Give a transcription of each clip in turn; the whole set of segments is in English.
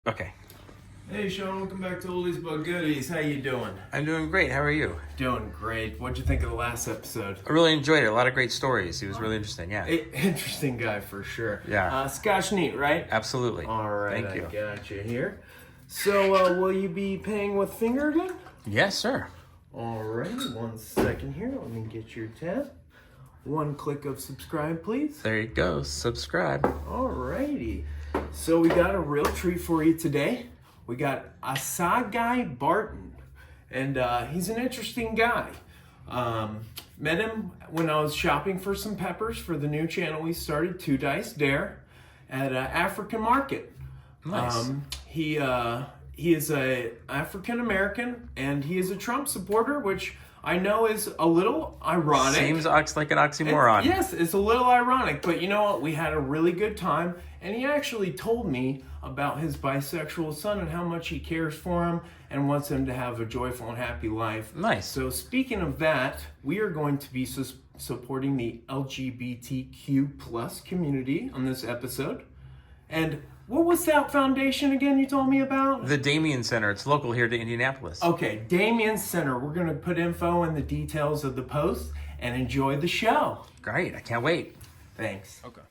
Okay. Hey Sean, welcome back to Oldies But Goodies. How you doing? I'm doing great. How are you? Doing great. What'd you think of the last episode? I really enjoyed it. A lot of great stories. He was really interesting. Yeah. Interesting guy for sure. Yeah. Scotch neat, right? Absolutely. All right, Thank you. I got you here. So, will you be paying with finger again? Yes, sir. All right, 1 second here. Let me get your tab. One click of subscribe, please. There you go. Subscribe. All righty. So we got a real treat for you today. We got Asagai Barton, and he's an interesting guy. Met him when I was shopping for some peppers for the new channel we started, Two Dice Dare, at African Market. Nice. He is a African American, and he is a Trump supporter, which I know is a little ironic. Seems like an oxymoron. Yes, it's a little ironic, but you know what? We had a really good time, and he actually told me about his bisexual son and how much he cares for him and wants him to have a joyful and happy life. Nice. So speaking of that, we are going to be supporting the LGBTQ plus community on this episode. And what was that foundation again you told me about? The Damien Center. It's local here to Indianapolis. Okay, Damien Center. We're going to put info in the details of the post and enjoy the show. Great. I can't wait. Thanks. Okay.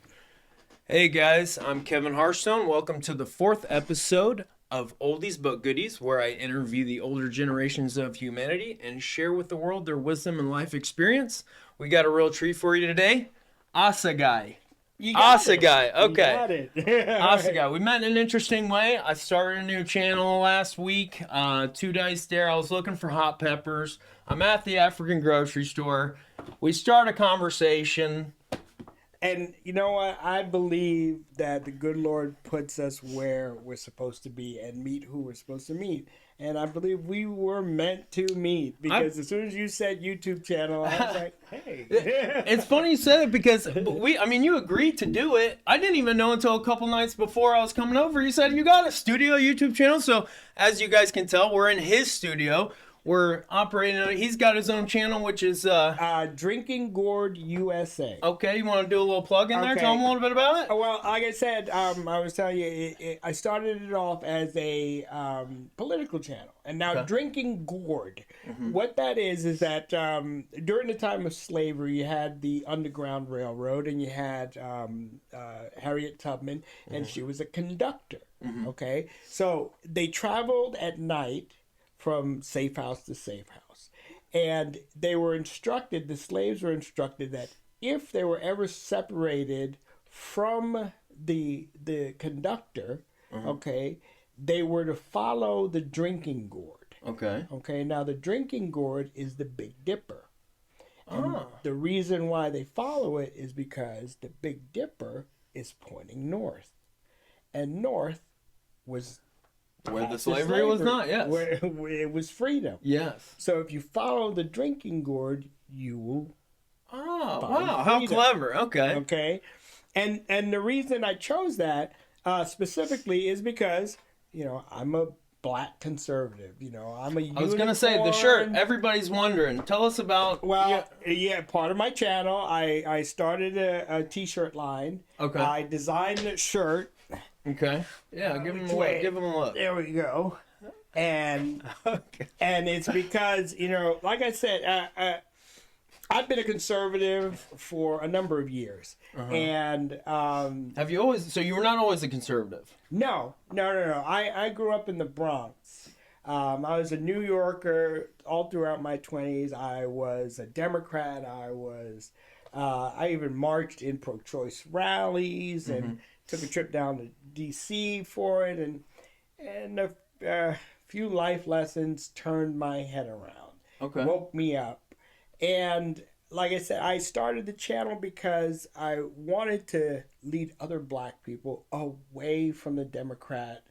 Hey guys, I'm Kevin Harstone. Welcome to the 4th episode of Oldies But Goodies, where I interview the older generations of humanity and share with the world their wisdom and life experience. We got a real treat for you today. Asagai. Asagai. Okay. You got it. Asagai. We met in an interesting way. I started a new channel last week, Two Dice Dare. I was looking for hot peppers. I'm at the African grocery store. We start a conversation. And you know what? I believe that the good Lord puts us where we're supposed to be and meet who we're supposed to meet. And I believe we were meant to meet because as soon as you said YouTube channel, I was like, hey. It's funny you said it because you agreed to do it. I didn't even know until a couple nights before I was coming over. You said you got a studio YouTube channel. So as you guys can tell, we're in his studio. We're operating on it. He's got his own channel, which is Drinking Gourd USA. Okay, you want to do a little plug in there? Okay. Tell them a little bit about it. Well, like I said, I was telling you, I started it off as a political channel, and now Okay. Drinking Gourd. What that is that during the time of slavery, you had the Underground Railroad, and you had Harriet Tubman, and she was a conductor. Okay, so they traveled at night from safe house to safe house. And they were instructed, the slaves were instructed that if they were ever separated from the conductor, okay, they were to follow the drinking gourd. Okay. Okay, now the drinking gourd is the Big Dipper. And the reason why they follow it is because the Big Dipper is pointing north. And north was Where the slavery was not, yes. Where it was freedom. Yes. So if you follow the drinking gourd, you will. Oh, Find wow. How freedom. clever. Okay. Okay, and the reason I chose that specifically is because I'm a black conservative. I'm a. I was going to say, the shirt, everybody's wondering. Tell us about... Well, yeah, part of my channel, I started a t-shirt line. Okay. I designed a shirt. Okay. Yeah, give him a look. Give him a look. There we go. And Okay. and it's because, like I said, I've been a conservative for a number of years. And Have you always... So you were not always a conservative? no. I grew up in the Bronx. I was a New Yorker all throughout my 20s. I was a Democrat. I even marched in pro-choice rallies and took a trip down to D.C. for it. And a few life lessons turned my head around. Okay. Woke me up. And like I said, I started the channel because I wanted to lead other black people away from the Democrat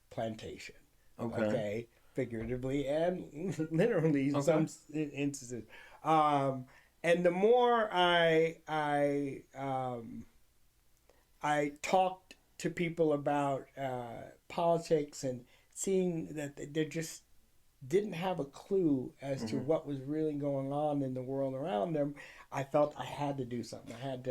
plantation. Okay. Figuratively and literally in some instances. And the more I talked to people about politics and seeing that they just didn't have a clue as to what was really going on in the world around them, I felt I had to do something. I had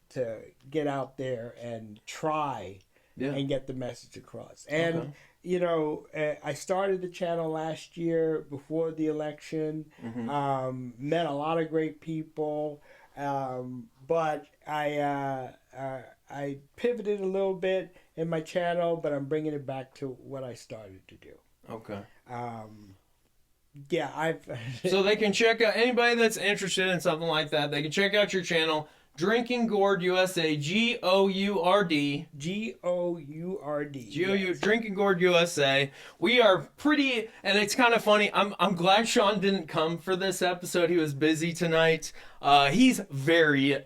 to get out there and try and get the message across. And Okay. you know, I started the channel last year before the election. Met a lot of great people, but I pivoted a little bit in my channel, but I'm bringing it back to what I started to do. Okay. Yeah, I've. So they can check out anybody that's interested in something like that. They can check out your channel, Drinking Gourd USA, GOURD. GOURD. Yes. Drinking Gourd USA. We are pretty, and it's kind of funny. I'm glad Sean didn't come for this episode. He was busy tonight. He's very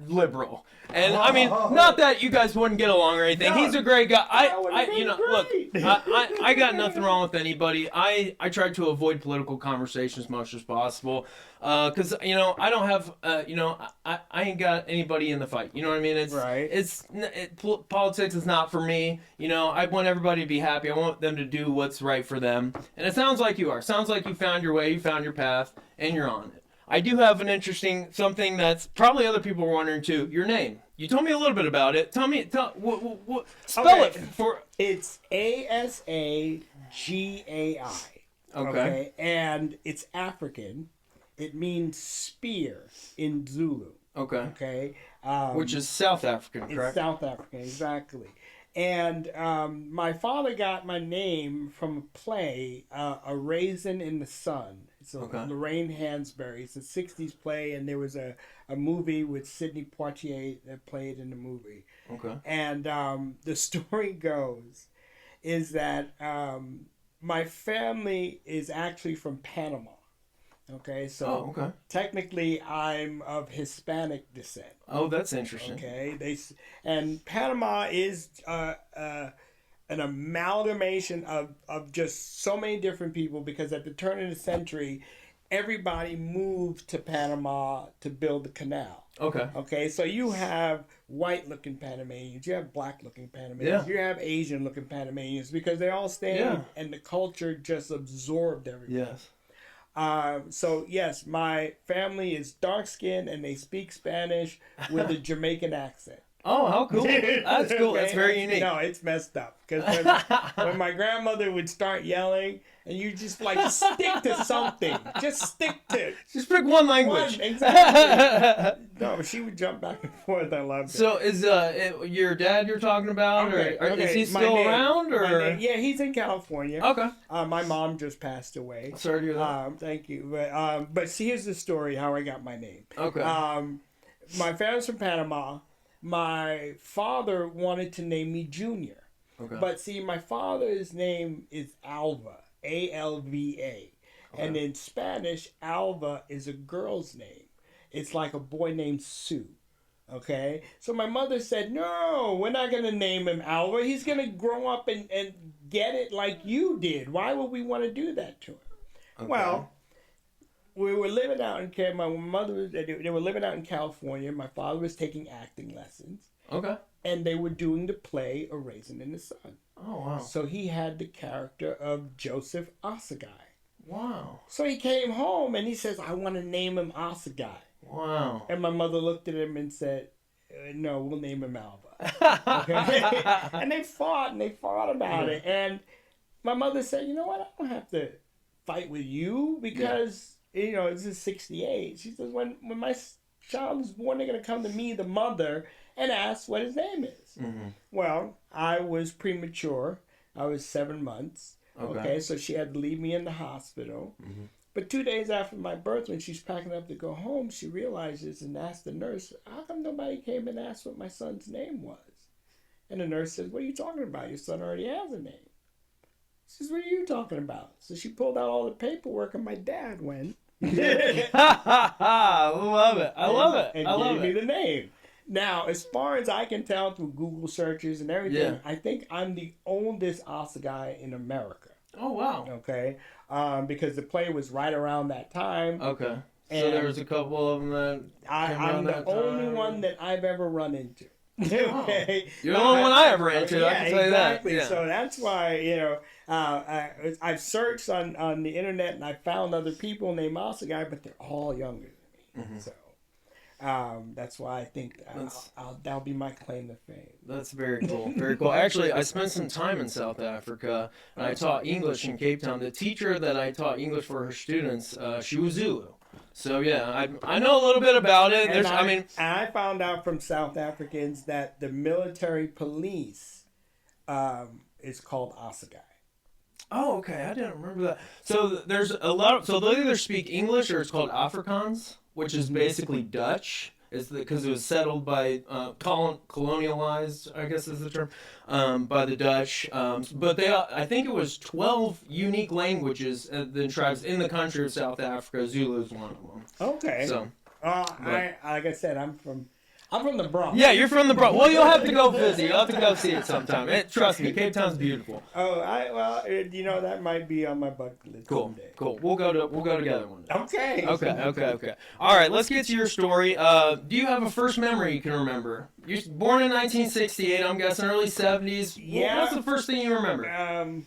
liberal. And I mean, not that you guys wouldn't get along or anything. No, He's a great guy. Look, great. I got nothing wrong with anybody. I try to avoid political conversations as much as possible. Because, I don't have, I ain't got anybody in the fight. You know what I mean? Politics is not for me. I want everybody to be happy. I want them to do what's right for them. And it sounds like you are. Sounds like you found your way, you found your path, and you're on it. I do have an interesting something that's probably other people were wondering too. Your name. You told me a little bit about it. Spell it for. It's Asagai. Okay, and it's African. It means spear in Zulu. Okay. Okay. Which is South African, correct? It's South African, exactly. And my father got my name from a play, A Raisin in the Sun. It's Lorraine Hansberry. It's a 60s play, and there was a movie with Sidney Poitier that played in the movie. Okay. And the story goes is that my family is actually from Panama. Okay, so technically I'm of Hispanic descent. Oh, that's interesting. Okay, and Panama is an amalgamation of just so many different people, because at the turn of the century, everybody moved to Panama to build the canal. Okay. Okay, so you have white-looking Panamanians, you have black-looking Panamanians, you have Asian-looking Panamanians, because they all stayed and the culture just absorbed everything. Yes. So yes, my family is dark-skinned and they speak Spanish with a Jamaican accent. Oh, how cool. That's cool. That's very unique. No, it's messed up. Because when my grandmother would start yelling, and you just stick to something. Just stick to. Just pick one language. Exactly. No, she would jump back and forth. I loved it. So is your dad you're talking about? Is he still around? Or? Yeah, he's in California. Okay. My mom just passed away. Sorry to hear that. Thank you. But here's the story, how I got my name. Okay. My family's from Panama. My father wanted to name me Junior. Okay. But see, my father's name is Alva, A-L-V-A. Okay. And in Spanish, Alva is a girl's name. It's like a boy named Sue. Okay? So my mother said, no, we're not going to name him Alva. He's going to grow up and get it like you did. Why would we want to do that to him? Okay. Well, we were living out in they were living out in California. My father was taking acting lessons. Okay. And they were doing the play A Raisin in the Sun. Oh, wow. So he had the character of Joseph Asagai. Wow. So he came home and he says, I want to name him Asagai. Wow. And my mother looked at him and said, no, we'll name him Alva. Okay. And they fought about it. And my mother said, you know what? I don't have to fight with you because... this is 68. She says, when my child is born, they're going to come to me, the mother, and ask what his name is. Mm-hmm. Well, I was premature. I was 7 months. Okay, so she had to leave me in the hospital. Mm-hmm. But 2 days after my birth, when she's packing up to go home, she realizes and asks the nurse, how come nobody came and asked what my son's name was? And the nurse says, what are you talking about? Your son already has a name. She says, what are you talking about? So she pulled out all the paperwork, and my dad went. I love it. And gave me the name. Now, as far as I can tell through Google searches and everything, I think I'm the oldest Asagai in America. Oh, wow. Okay. Because the play was right around that time. Okay. So there was a couple of them that I'm the only one that I've ever run into. Okay. You're the only one I ever ran into. I can tell you that. Yeah. So that's why, I've searched on the internet and I found other people named Asagai, but they're all younger than me. Mm-hmm. So, That's why I think that'll be my claim to fame. That's very cool. Very cool. Actually, I spent some time in South Africa, and I taught English in Cape Town. The teacher that I taught English for her students, she was Zulu. So yeah, I know a little bit about it. And I found out from South Africans that the military police is called Asagai. Oh, okay. I didn't remember that. So there's a lot. So they either speak English or it's called Afrikaans, which is basically Dutch. Is because it was settled by colonialized, I guess is the term, by the Dutch. But I think it was 12 unique languages the tribes in the country of South Africa. Zulu is one of them. Okay. So, like I said, I'm from the Bronx. yeah, you're from the Bronx. Well, you'll have to go visit. You'll have to go see it sometime. Trust me, Cape Town's beautiful. Oh, that might be on my bucket list. Cool, someday. cool. We'll go together one day. Okay. Okay. All right, let's get to your story. Do you have a first memory you can remember? You're born in 1968. I'm guessing early 70s. Yeah. What's the first thing you remember?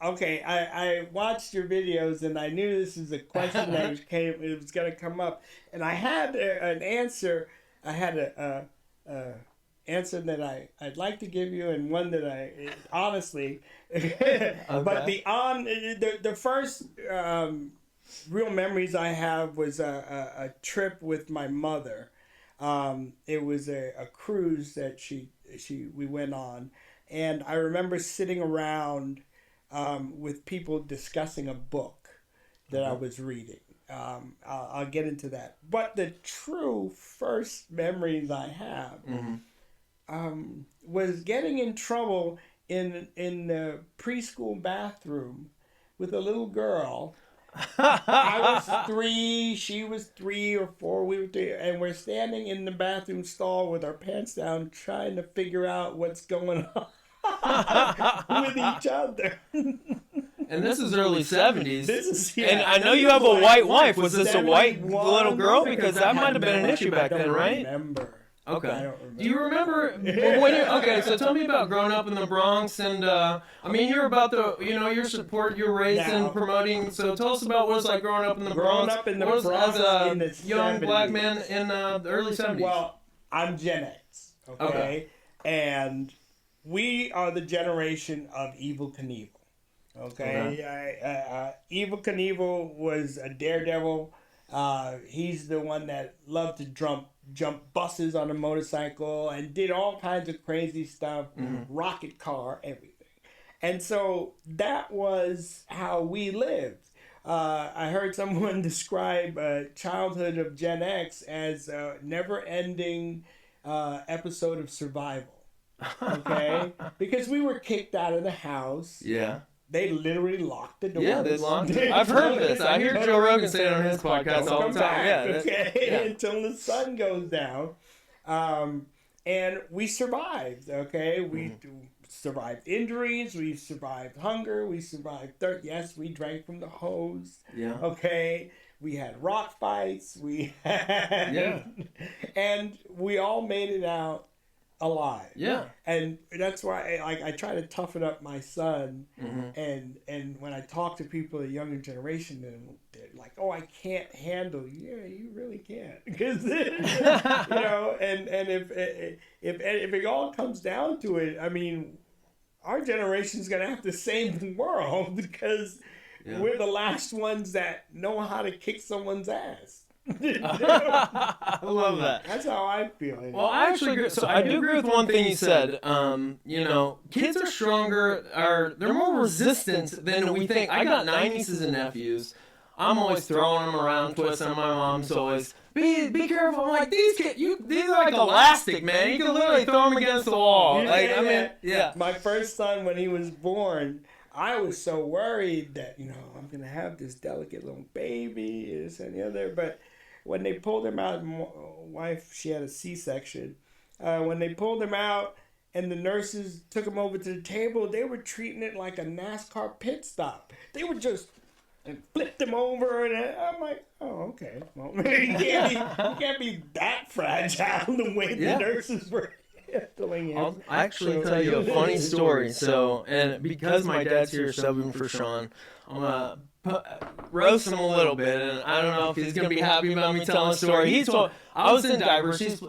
Okay, I watched your videos and I knew this was a question that it was going to come up, and I had an answer. I had a answer that I'd like to give you, and one that I honestly, Okay. but the first real memories I have was a trip with my mother. It was a cruise that we went on, and I remember sitting around with people discussing a book that I was reading. I'll get into that. But the true first memories I have was getting in trouble in the preschool bathroom with a little girl. I was 3, she was 3 or 4, we were 3, and we're standing in the bathroom stall with our pants down trying to figure out what's going on with each other. And this is early 70s. Yeah, and I know you have a white wife. Was this a white little girl? Because that might have been an issue back then, right? I don't remember. Okay. I don't remember. Do you remember okay, so tell me about growing up in the Bronx, and you're about your support, you're raised and promoting. So tell us about what it's like growing up in the Bronx. Growing up in the Bronx as in the a young 70s. black man in the early 70s. Well, I'm Gen X, okay? And we are the generation of Evel Knievel. Okay. Evel Knievel was a daredevil. He's the one that loved to jump buses on a motorcycle and did all kinds of crazy stuff, rocket car, everything. And so that was how we lived. I heard someone describe childhood of Gen X as a never-ending episode of survival. Okay? Because we were kicked out of the house. Yeah. They literally locked the doors. Yeah, they locked it. I've heard this. I hear Joe Rogan say it on his podcast all the time. Until the sun goes down. And we survived, okay? We survived injuries. We survived hunger. We survived thirst. Yes, we drank from the hose. Yeah. Okay? We had rock fights. We had... Yeah. And we all made it out alive. Yeah. And that's why I try to toughen up my son. And when I talk to people of the younger generation, they're like, oh, I can't handle you. Yeah, you really can't. Because, and if it all comes down to it, I mean, our generation's going to have to save the world because we're the last ones that know how to kick someone's ass. I love that. That's how I feel. Well, I actually agree. So I do agree with one thing you said. Kids are stronger, they're more resistant than we think. I got 9 nieces and nephews. I'm always throwing them around, twisting them. My mom's always, be careful. I'm like, these kids, these are like elastic, man. You can literally throw them against the wall. My first son, when he was born, I was so worried that, I'm going to have this delicate little baby, this and the other. But when they pulled him out, my wife, she had a C-section. When they pulled him out and the nurses took him over to the table, they were treating it like a NASCAR pit stop. They would just flip him over, and I'm like, oh, okay. Well, you can't be that fragile the way the nurses were. handling him. I'll actually tell you a funny story. So, and because my dad's here subbing for Sean, I'm gonna roast him a little bit, and I don't know if he's gonna be happy about me telling a story. I was in diapers.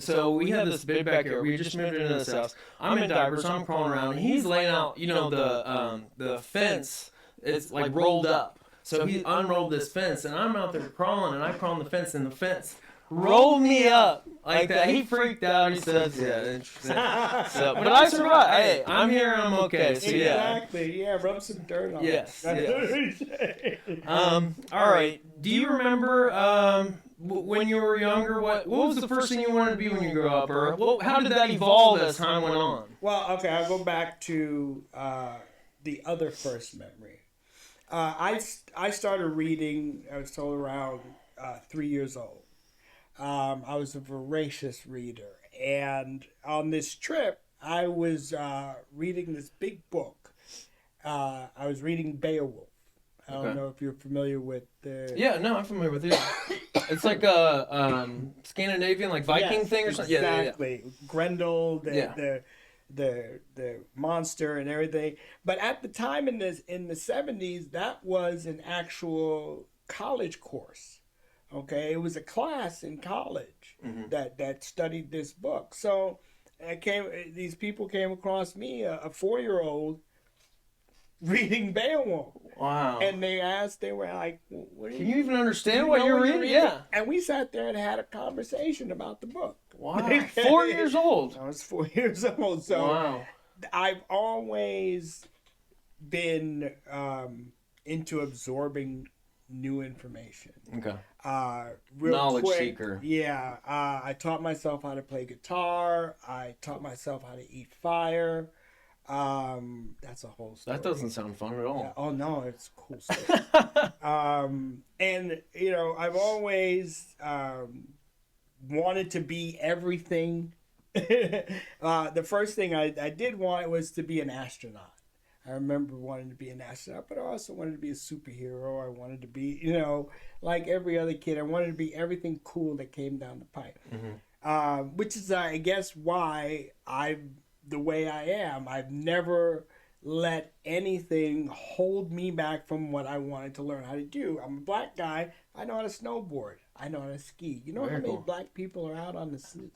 So we had this big backyard. We just moved into this house. I'm in diapers. So I'm crawling around, and he's laying out. The fence. It's like rolled up. So he unrolled this fence, and I'm out there crawling, and I crawl on the fence, and the fence rolled me up like that. He freaked out. He says, "Yeah, interesting." So, but I survived. Hey, I'm here. I'm okay. So yeah. Exactly. Yeah, rub some dirt on Yes. it. All right. Do you remember when you were younger? What was the first thing you wanted to be when you grew up, or how did that evolve as time went on? Well, okay, I'll go back to the other first memory. I started reading. I was told around 3 years old. I was a voracious reader, and on this trip, I was reading this big book. I was reading Beowulf. I don't know if you're familiar with the... Yeah, no, I'm familiar with it. It's like a Scandinavian, like Viking thing or something. Exactly. Yeah. Grendel, the monster and everything. But at the time in the 70s, that was an actual college course. Okay, it was a class in college that studied this book. So these people came across me, a 4-year-old, reading Beowulf. Wow. And they were like, can you even understand what you're reading? Yeah. And we sat there and had a conversation about the book. Wow. 4 years old. I was 4 years old. So wow. I've always been into absorbing new information. Okay. Knowledge seeker. Yeah. I taught myself how to play guitar. I taught myself how to eat fire. That's a whole story. That doesn't sound fun at all. Yeah. Oh no, it's a cool story. And I've always wanted to be everything. The first thing I did want was to be an astronaut. I remember wanting to be an astronaut, but I also wanted to be a superhero. I wanted to be, like every other kid, I wanted to be everything cool that came down the pipe. Mm-hmm. Which is, I guess, why I'm the way I am. I've never let anything hold me back from what I wanted to learn how to do. I'm a black guy. I know how to snowboard. I know how to ski. You know Very how many cool. black people are out on the ski?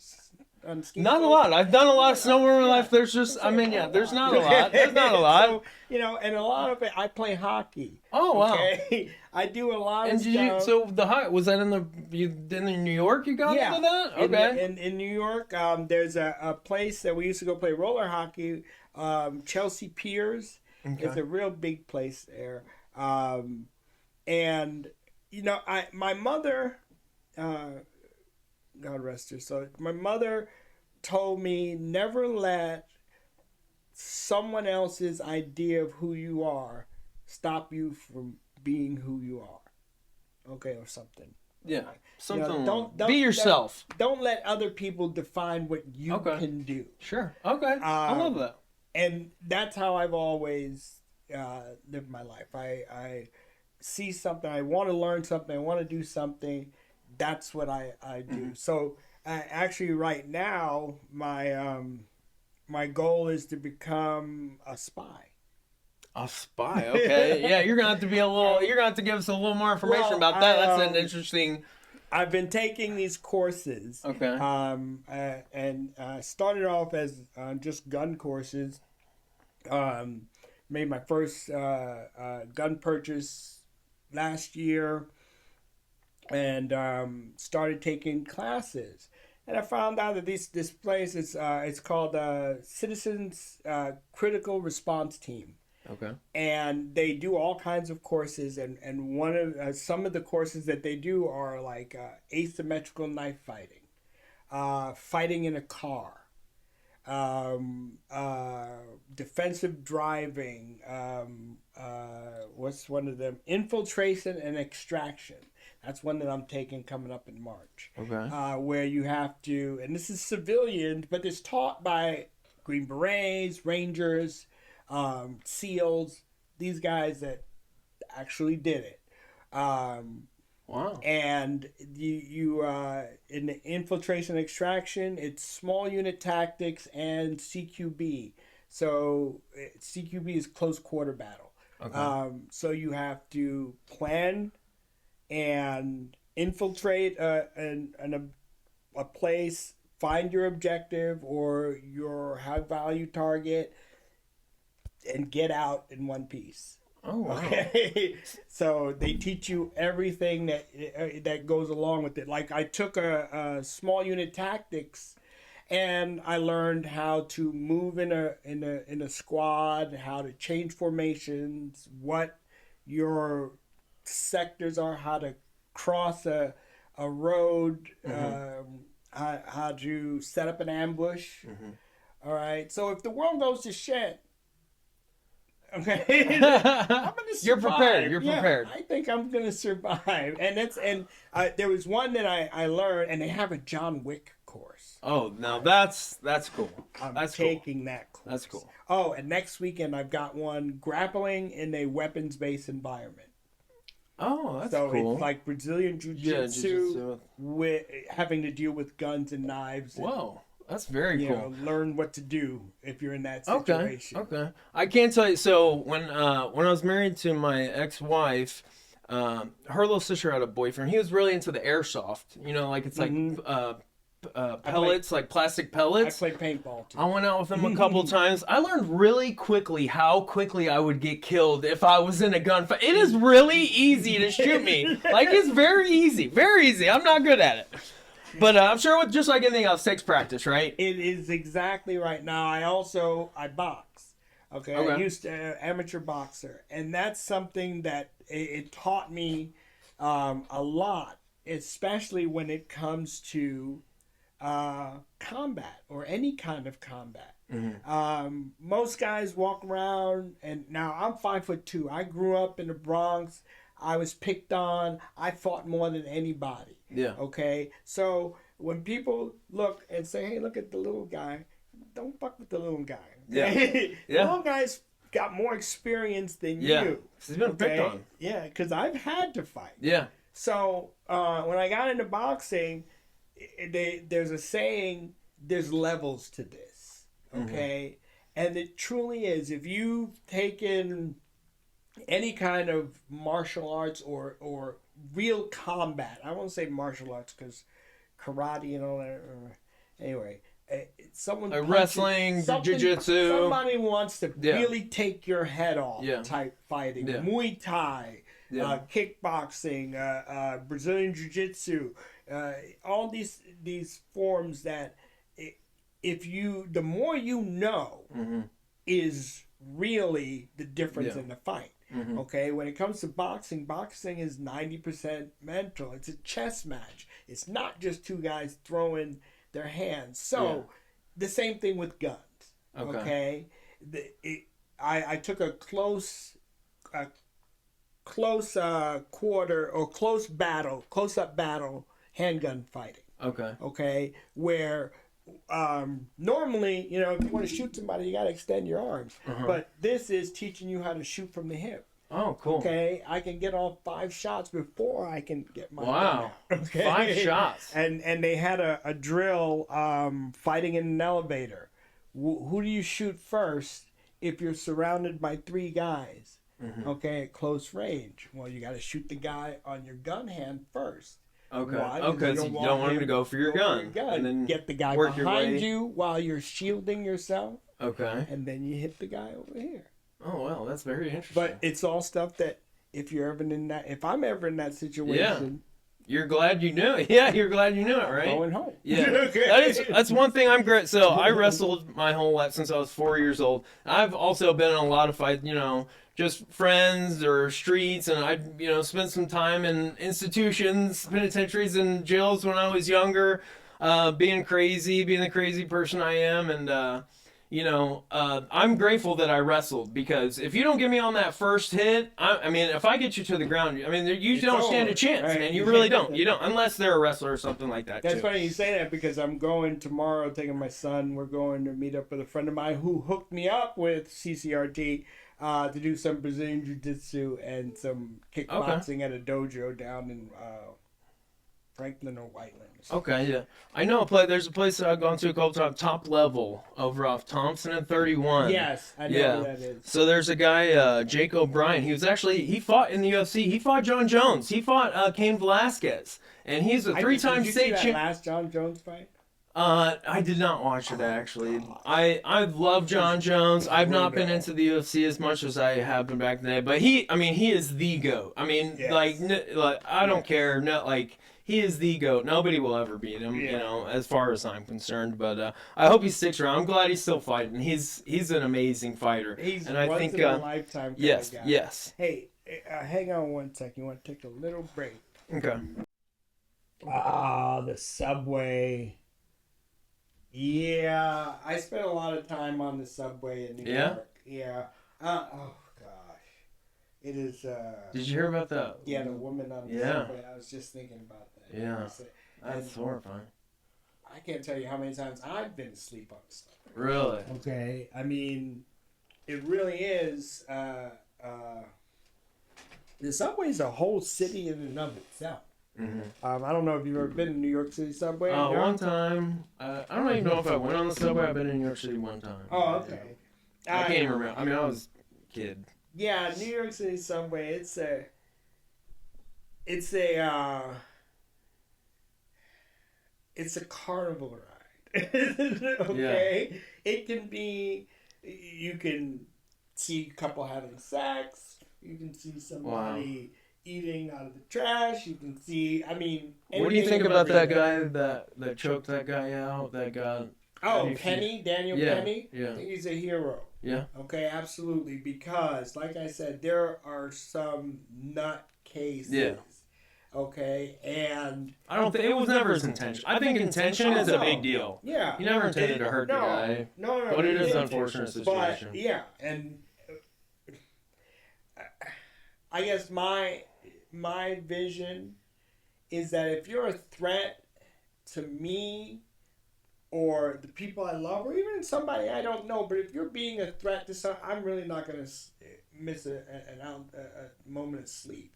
Not a lot. I've done a lot of snowboarding in my life. There's just, there's not a lot. There's not a lot. So, and a lot of it, I play hockey. Oh, wow. Okay? I do a lot of And stuff. so the hockey, was that in New York you got into that? Okay. In New York, there's a place that we used to go play roller hockey, Chelsea Piers. Okay. It's a real big place there. And, my mother, God rest her soul, my mother told me never let someone else's idea of who you are stop you from being who you are. Okay, or something. Yeah. Something. Don't be yourself. Don't let other people define what you can do. Sure. Okay. I love that. And that's how I've always lived my life. I see something, I want to learn something, I want to do something. That's what I do. Mm-hmm. So actually, right now, my goal is to become a spy. A spy, okay. Yeah, you're gonna have to give us a little more information about that. That's an interesting. I've been taking these courses. Okay. And started off as just gun courses. Made my first gun purchase last year, and started taking classes. And I found out that this place is it's called Citizens Critical Response Team. Okay. And they do all kinds of courses, and one of some of the courses that they do are like asymmetrical knife fighting, fighting in a car, defensive driving, what's one of them? Infiltration and extraction. That's one that I'm taking coming up in March. Okay. Where you have to, and this is civilian, but it's taught by Green Berets, Rangers, SEALs, these guys that actually did it. Wow. Wow. And you in the infiltration extraction, it's small unit tactics and CQB. So CQB is close quarter battle. Okay. So you have to plan and infiltrate a place, find your objective or your high value target, and get out in one piece. Oh, wow. Okay, so they teach you everything that goes along with it. Like I took a small unit tactics, and I learned how to move in a squad, how to change formations, what your sectors are, how to cross a road, how to set up an ambush. All right, so if the world goes to shit. Okay, I'm gonna survive. You're prepared. You're Yeah, prepared. I think I'm gonna survive. And there was one that I learned, and they have a John Wick course. Oh, now that's cool. I'm That's taking that course. That's cool. Oh, and next weekend I've got one grappling in a weapons-based environment. Oh, that's So cool. it's like Brazilian jiu-jitsu jiu-jitsu. with having to deal with guns and knives. And, Whoa, that's very cool. learn what to do if you're in that Okay. situation. Okay. I can't tell you. So when I was married to my ex-wife, her little sister had a boyfriend. He was really into the airsoft. You know, like it's like pellets, like plastic I pellets. play paintball too. I went out with him a couple times. I learned really quickly how quickly I would get killed if I was in a gunfight. It is really easy to shoot me. Like, it's very easy. Very easy. I'm not good at it. But I'm sure with just like anything else, takes practice, right? It is exactly right. Now I box. Okay, I used to amateur boxer, and that's something that it taught me a lot, especially when it comes to combat or any kind of combat. Most guys walk around, and now I'm 5'2". I grew up in the Bronx. I was picked on. I fought more than anybody. Yeah. Okay, so when people look and say, "Hey, look at the little guy," don't fuck with the little guy. Yeah. The Yeah. little guy's got more experience than Yeah. you. He's been picked on. Yeah, because I've had to fight. Yeah. So when I got into boxing, there's a saying: "There's levels to this." Okay, and it truly is. If you've taken any kind of martial arts or real combat, I won't say martial arts because karate and all that. Anyway, someone Like wrestling, jiu-jitsu. Somebody wants to really take your head off. Type fighting, Muay Thai, kickboxing, Brazilian jiu-jitsu, all these forms that the more you know, is really the difference in the fight. Okay, when it comes to boxing is 90% mental. It's a chess match. It's not just two guys throwing their hands. So the same thing with guns. Okay, I took a close close-up battle handgun fighting. Okay, where normally, if you want to shoot somebody, you got to extend your arms. But this is teaching you how to shoot from the hip. Oh, cool. Okay, I can get off 5 shots before I can get my gun Wow. out. Okay? 5 shots. And they had a drill fighting in an elevator. Who do you shoot first if you're surrounded by 3 guys? Okay, at close range. Well, you got to shoot the guy on your gun hand first. Okay. Why? Okay, so you don't want him to go for your gun. And then get the guy behind you while you're shielding yourself. Okay. And then you hit the guy over here. Oh, wow, that's very interesting. But it's all stuff that if I'm ever in that situation, you're glad you knew it. Yeah, you're glad you knew it, right? Going home. Yeah. Okay. That's one thing I'm great. So I wrestled my whole life since I was 4 years old. I've also been in a lot of fights, just friends or streets, and I, spent some time in institutions, penitentiaries, and jails when I was younger, being the crazy person I am, and I'm grateful that I wrestled, because if you don't get me on that first hit, if I get you to the ground, you don't stand a chance, right? man. You really don't. You don't, unless they're a wrestler or something like that. That's too. funny you say that, because I'm going tomorrow, taking my son. We're going to meet up with a friend of mine who hooked me up with CCRT. to do some Brazilian Jiu-Jitsu and some kickboxing at a dojo down in Franklin or Whiteland. Okay, yeah. I know a place. There's a place that I've gone to called Top Level over off Thompson and 31. Yes, I know who that is. So there's a guy, Jake O'Brien. He fought in the UFC. He fought John Jones. He fought Cain Velasquez. And he's a three-time state champion. Did you see that champ. last John Jones fight? I did not watch it, actually. I love John Jones. I've not been into the UFC as much as I have been back in the day. But he is the GOAT. I mean, Yes. I don't care. No, he is the GOAT. Nobody will ever beat him, as far as I'm concerned. But I hope he sticks around. I'm glad he's still fighting. He's an amazing fighter. He's and I once think in a lifetime kind of guy. Yes. Hey, hang on one second. You want to take a little break? Okay. The subway. Yeah, I spent a lot of time on the subway in New York. Yeah. Oh gosh, it is. Did you hear about that? Yeah, the woman on the subway. I was just thinking about that. Yeah. That's horrifying. I can't tell you how many times I've been asleep on the subway. Really? Okay. I mean, it really is. The subway's a whole city in and of itself. Mm-hmm. I don't know if you've ever been to New York City subway. One time. I don't even know if I went on the subway. I've been in New York City one time. Oh, okay. I can't even remember. I mean, I was a kid. Yeah, New York City subway. It's a carnival ride. Okay, yeah. It can be. You can see a couple having sex. You can see somebody eating out of the trash. You can see. I mean, what do you think about that guy that choked that guy out? That guy. Oh, Penny, Daniel Penny. Yeah, I think he's a hero. Yeah. Okay, absolutely. Because, like I said, there are some nut cases. Yeah. Okay, and I don't think it was never his intention. I think intention is a big deal. Yeah. He never intended to hurt the guy. No. But it is an unfortunate situation. But yeah, and I guess my vision is that if you're a threat to me or the people I love, or even somebody I don't know, but if you're being a threat to some, I'm really not going to miss a moment of sleep.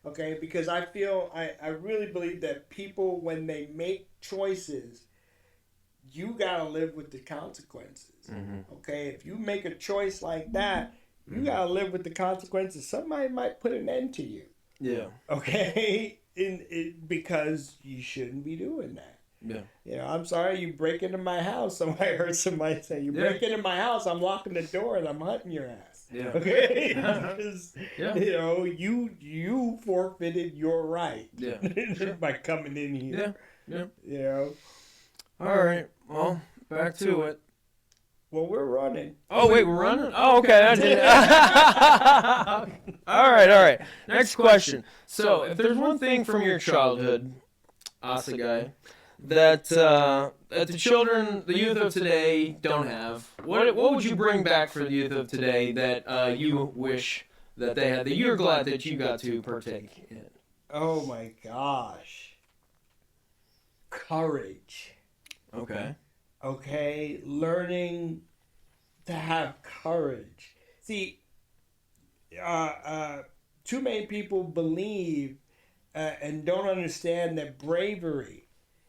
Okay, because I really believe that people, when they make choices, you gotta live with the consequences. Mm-hmm. Okay, if you make a choice like that, you gotta live with the consequences. Somebody might put an end to you. Yeah. Okay, because you shouldn't be doing that. Yeah. You know, I'm sorry, you break into my house. I heard somebody say, you break into my house, I'm locking the door and I'm hunting your ass. Yeah. Okay? Because, you know, you forfeited your right by coming in here. Yeah. You know? All right. Well, back to it. Well, we're running. Oh, wait, we're running? Oh, okay. I did. All right. Next question. So, if there's one thing from your childhood, Asagai, that the children, the youth of today don't have, what would you bring back for the youth of today that you wish that they had, that you're glad that you got to partake in? Oh my gosh. Courage. Okay, learning to have courage. See, too many people believe and don't understand that bravery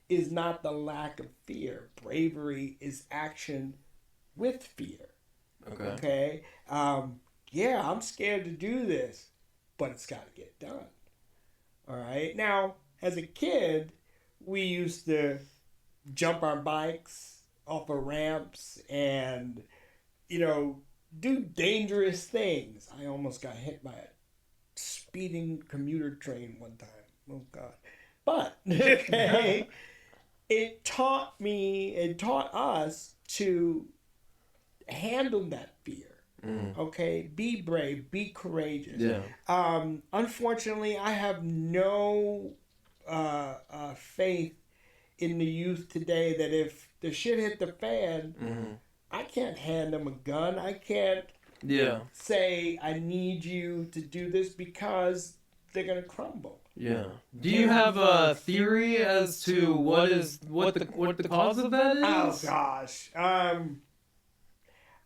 is not the lack of fear. Bravery is action with fear. Okay? Yeah, I'm scared to do this, but it's got to get done. All right? Now, as a kid, we used to jump our bikes off of ramps and, you know, do dangerous things. I almost got hit by a speeding commuter train one time. Oh, God. But, okay, it taught us to handle that fear. Okay, be brave, be courageous. Yeah. Unfortunately, I have no faith in the youth today that if the shit hit the fan, I can't hand them a gun. I can't say I need you to do this because they're gonna crumble. Yeah. Do you have a theory as to what the cause of that is? Oh gosh.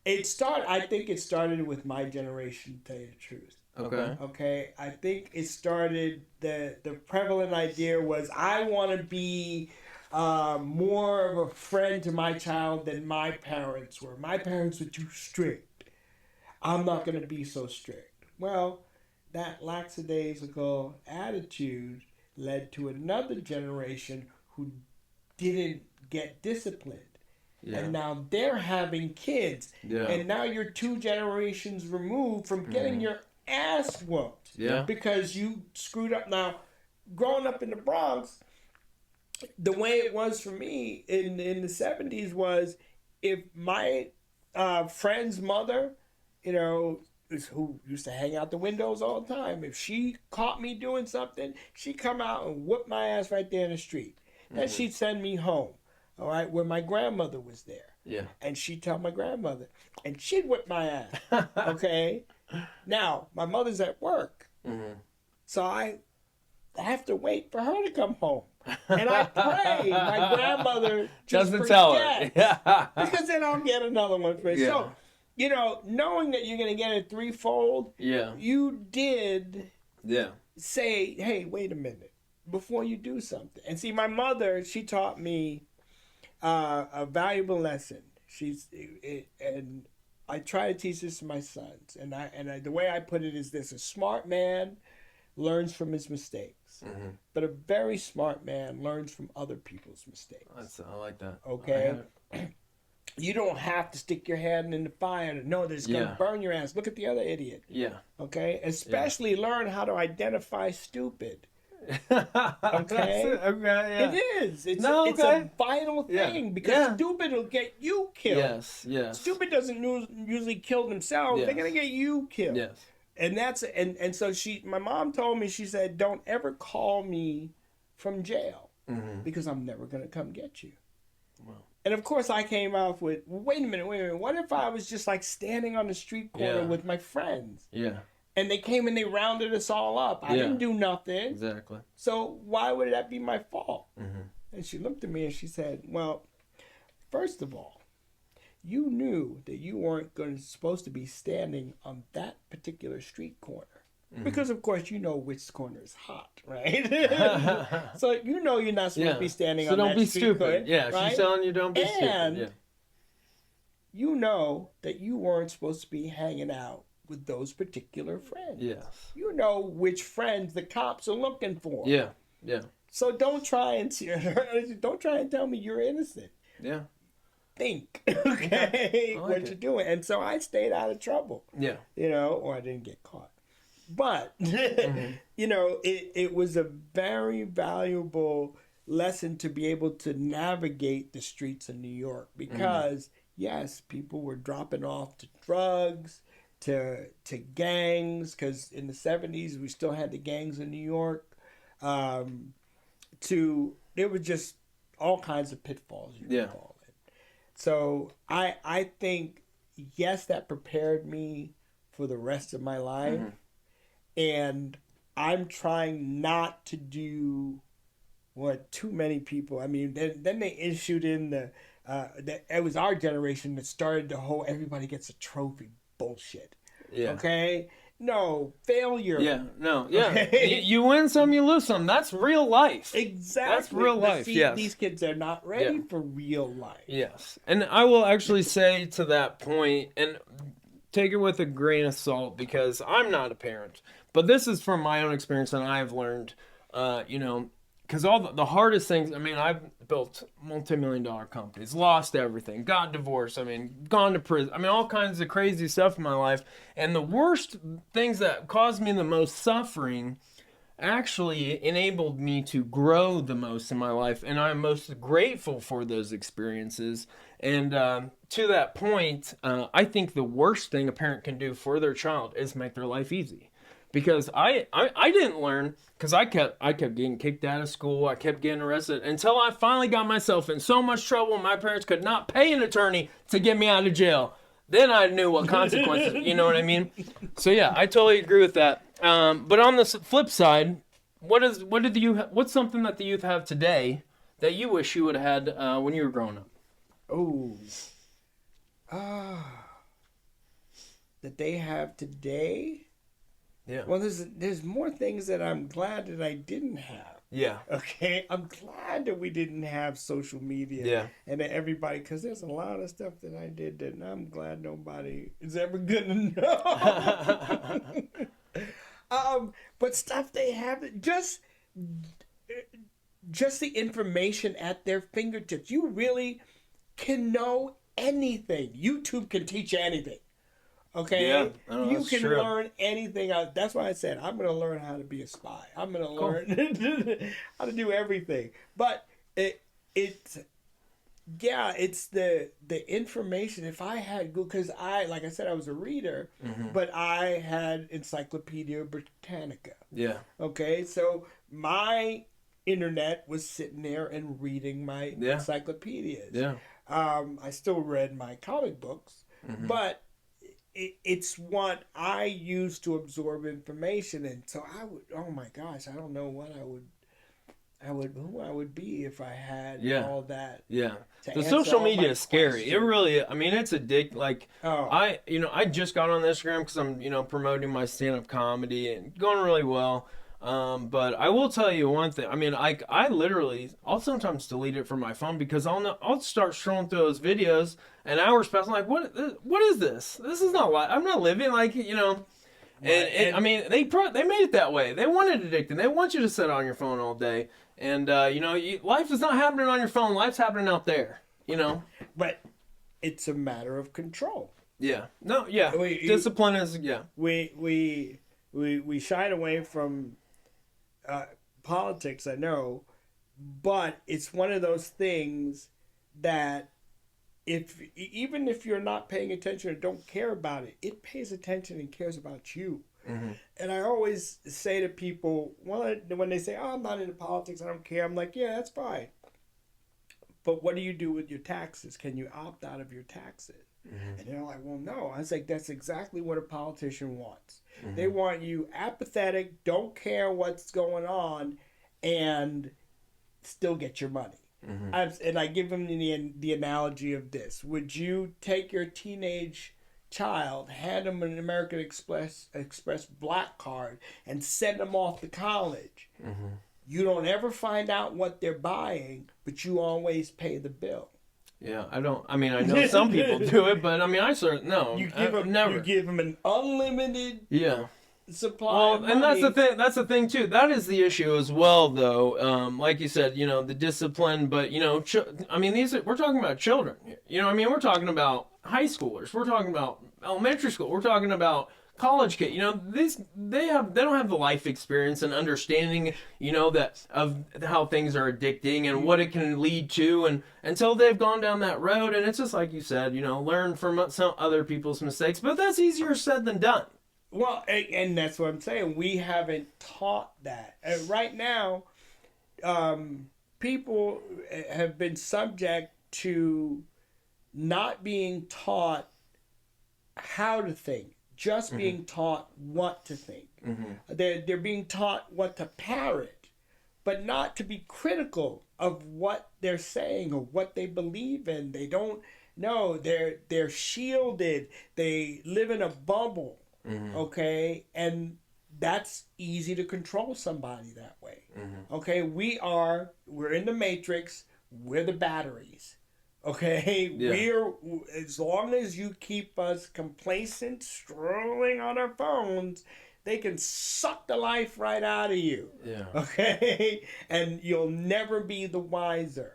I think it started with my generation, to tell you the truth. Okay. Okay, I think it started. The prevalent idea was I want to be more of a friend to my child than my parents were. My parents were too strict. I'm not going to be so strict. Well, that lackadaisical attitude led to another generation who didn't get disciplined. Yeah. And now they're having kids. Yeah. And now you're 2 generations removed from getting your ass whooped. Yeah. Because you screwed up. Now, growing up in the Bronx, the way it was for me in the 70s was if my friend's mother, who used to hang out the windows all the time, if she caught me doing something, she'd come out and whoop my ass right there in the street. Then she'd send me home, all right, where my grandmother was there. Yeah. And she'd tell my grandmother, and she'd whip my ass, okay? Now, my mother's at work, so I have to wait for her to come home. And I pray my grandmother just doesn't tell her. forgets, Yeah. because then I'll get another one for it. Yeah. So, knowing that you're going to get it threefold, Yeah. you did Yeah. say, hey, wait a minute, before you do something. And see, my mother, she taught me a valuable lesson. And I try to teach this to my sons. And the way I put it is this: a smart man learns from his mistakes, but a very smart man learns from other people's mistakes. I like that. Okay? You don't have to stick your hand in the fire to know that it's going to burn your ass. Look at the other idiot. Yeah. Okay? Especially learn how to identify stupid. Okay. Okay? Yeah. It is. It's a vital thing because stupid will get you killed. Yes. Yes. Stupid doesn't usually kill themselves. Yes. They're going to get you killed. Yes. And and so my mom told me, she said, don't ever call me from jail because I'm never going to come get you. Wow. And of course I came out with, wait a minute. What if I was just like standing on the street corner with my friends? Yeah. And they came and they rounded us all up. I didn't do nothing. Exactly. So why would that be my fault? And she looked at me and she said, well, first of all, you knew that you weren't supposed to be standing on that particular street corner. Because, of course, you know which corner is hot, right? So you're not supposed to be standing on that street corner. So don't be stupid. Yeah, right? she's telling you don't be and stupid. you know that you weren't supposed to be hanging out with those particular friends. Yes. You know which friends the cops are looking for. Yeah, yeah. So don't try and tell me you're innocent. Yeah. Think, okay, like what it. you're doing. And so I stayed out of trouble. Yeah. Or I didn't get caught. But, it was a very valuable lesson to be able to navigate the streets of New York because, yes, people were dropping off to drugs, to gangs, because in the 70s we still had the gangs in New York. There were just all kinds of pitfalls you could fall in. So I think, yes, that prepared me for the rest of my life. And I'm trying not to do what too many people. I mean, then they issued in it was our generation that started the whole everybody gets a trophy bullshit. Yeah. Okay. No failure. Yeah. No. Yeah. Okay? You win some, you lose some. That's real life. Exactly. That's real But life. see, yes. These kids are not ready for real life. Yes. And I will actually say to that point, and take it with a grain of salt because I'm not a parent, but this is from my own experience and I've learned, because all the hardest things, I mean, I've built multi-million-dollar companies, lost everything, got divorced, gone to prison, all kinds of crazy stuff in my life. And the worst things that caused me the most suffering actually enabled me to grow the most in my life. And I'm most grateful for those experiences. And to that point, I think the worst thing a parent can do for their child is make their life easy. Because I didn't learn, because I kept getting kicked out of school, I kept getting arrested, until I finally got myself in so much trouble my parents could not pay an attorney to get me out of jail. Then I knew what consequences, you know what I mean? So yeah, I totally agree with that. But on the flip side, what's something that the youth have today that you wish you would have had when you were growing up? Oh. that they have today. Yeah. Well, there's more things that I'm glad that I didn't have. Yeah. Okay, I'm glad that we didn't have social media. Yeah. And that everybody, because there's a lot of stuff that I did that I'm glad nobody is ever gonna know. But stuff they have, just the information at their fingertips. You really can know anything. YouTube can teach you anything. Okay? Yeah, You that's can true. learn anything. That's why I said I'm going to learn how to be a spy. I'm going to learn how to do everything. But it's the information. If I had Google, because like I said, I was a reader, but I had Encyclopedia Britannica. Yeah. Okay, so my internet was sitting there and reading my encyclopedias. Yeah. I still read my comic books, but it's what I use to absorb information. And so I would, oh my gosh, I don't know what who I would be if I had all that. Yeah. to The answer social all my media is scary. It questions. really, I mean, it's addictive. Like, Oh. I just got on Instagram because I'm, promoting my stand-up comedy and going really well. But I will tell you one thing. I mean, I literally, I'll sometimes delete it from my phone because I'll start scrolling through those videos and hours pass. I'm like, what is this? This is not life. I'm not living like, And I mean, they made it that way. They want it addicting. They want you to sit on your phone all day. And, life is not happening on your phone. Life's happening out there, But it's a matter of control. Yeah. No, yeah. Discipline is, yeah. We shied away from politics, I know, but it's one of those things that even if you're not paying attention or don't care about it, it pays attention and cares about you. And I always say to people, when they say, "Oh, I'm not into politics, I don't care," I'm like, "Yeah, that's fine. But what do you do with your taxes? Can you opt out of your taxes?" And they're like, "Well, no." I was like, that's exactly what a politician wants. They want you apathetic, don't care what's going on, and still get your money. And I give them the analogy of this. Would you take your teenage child, hand them an American Express black card, and send them off to college? You don't ever find out what they're buying, but you always pay the bill. Yeah, I know some people do it, but I certainly, no. You give them, never. You give them an unlimited supply of money. And that's the thing too. That is the issue as well, though. Like you said, the discipline, but we're talking about children. We're talking about high schoolers. We're talking about elementary school. We're talking about college kids. They don't have the life experience and understanding, that of how things are addicting and what it can lead to, and until they've gone down that road. And it's just like you said, learn from some other people's mistakes. But that's easier said than done. Well, and that's what I'm saying. We haven't taught that. Right now, people have been subject to not being taught how to think, just being taught what to think. They're being taught what to parrot, but not to be critical of what they're saying or what they believe in. They don't know. They're shielded. They live in a bubble. Okay, and that's easy to control somebody that way. Okay, we're in the matrix. We're the batteries. Okay, we're, as long as you keep us complacent, strolling on our phones, they can suck the life right out of you. Yeah. Okay, and you'll never be the wiser.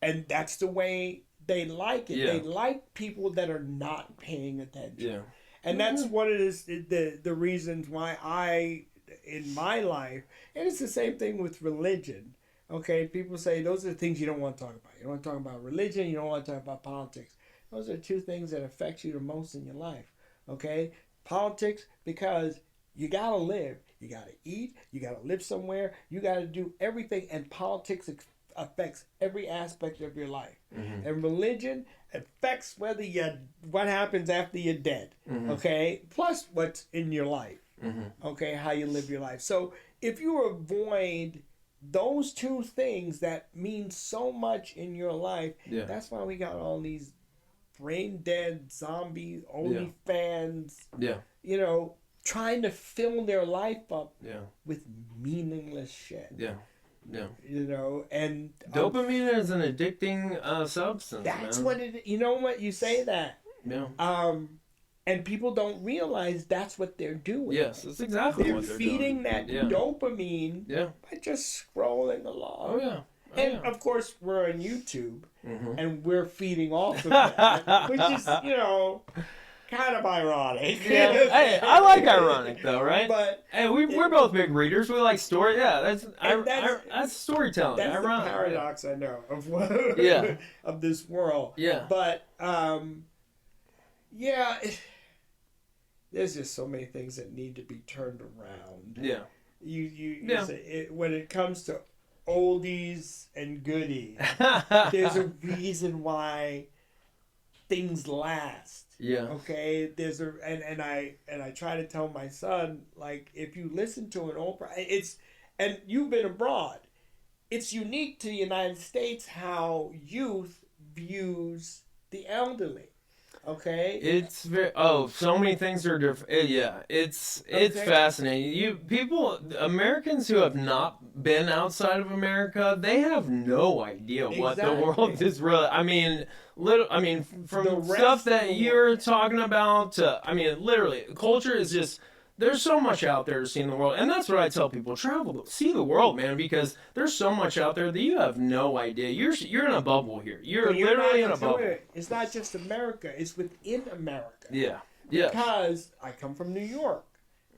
And that's the way they like it. They like people that are not paying attention. Yeah. And that's what it is, the reasons why in my life, and it's the same thing with religion. Okay, people say those are the things you don't want to talk about. You don't want to talk about religion, you don't want to talk about politics. Those are two things that affect you the most in your life. Okay? Politics, because you got to live. You got to eat. You got to live somewhere. You got to do everything. And politics affects every aspect of your life. And religion affects what happens after you're dead. Okay? Plus what's in your life. Okay? How you live your life. So if you avoid those two things that mean so much in your life, that's why we got all these brain dead zombie OnlyFans, Yeah. you know, trying to fill their life up Yeah. with meaningless shit. Yeah. Yeah. You know, and Dopamine is an addicting substance. that's man. what it. You know what, you say that. Yeah. And people don't realize that's what they're doing. Yes, that's exactly They're what they're feeding doing. that Yeah. dopamine Yeah. by just scrolling along. Oh yeah. Oh, And yeah. of course, we're on YouTube, Mhm. and we're feeding off of that, which is, you know, kind of ironic. Yeah. Hey, I like ironic though, right? But Hey, we're both big readers. We like story. Yeah, that's- that's storytelling. that's ironic. the paradox I know of what, Yeah. of this world. Yeah. But yeah, there's just so many things that need to be turned around. Yeah. You say when it comes to oldies and goodies, Yeah. there's a reason why things last. Yeah. Okay, there's a and I try to tell my son, like, if you listen to an old, it's, and you've been abroad, it's unique to the United States how youth views the elderly. Okay, It's very so many things are different. Yeah, it's Okay. fascinating. Americans who have not been outside of America, they have no idea what the Exactly. world is really. I mean, from The rest stuff of that the you're talking about to, I mean, literally, culture is just. There's so much out there to see in the world, and that's what I tell people: travel, see the world, man, because there's so much out there that you have no idea. You're in a bubble here. You're But literally in not a bubble. doing it. It's not just America; it's within America. Yeah. Yeah. Because I come from New York.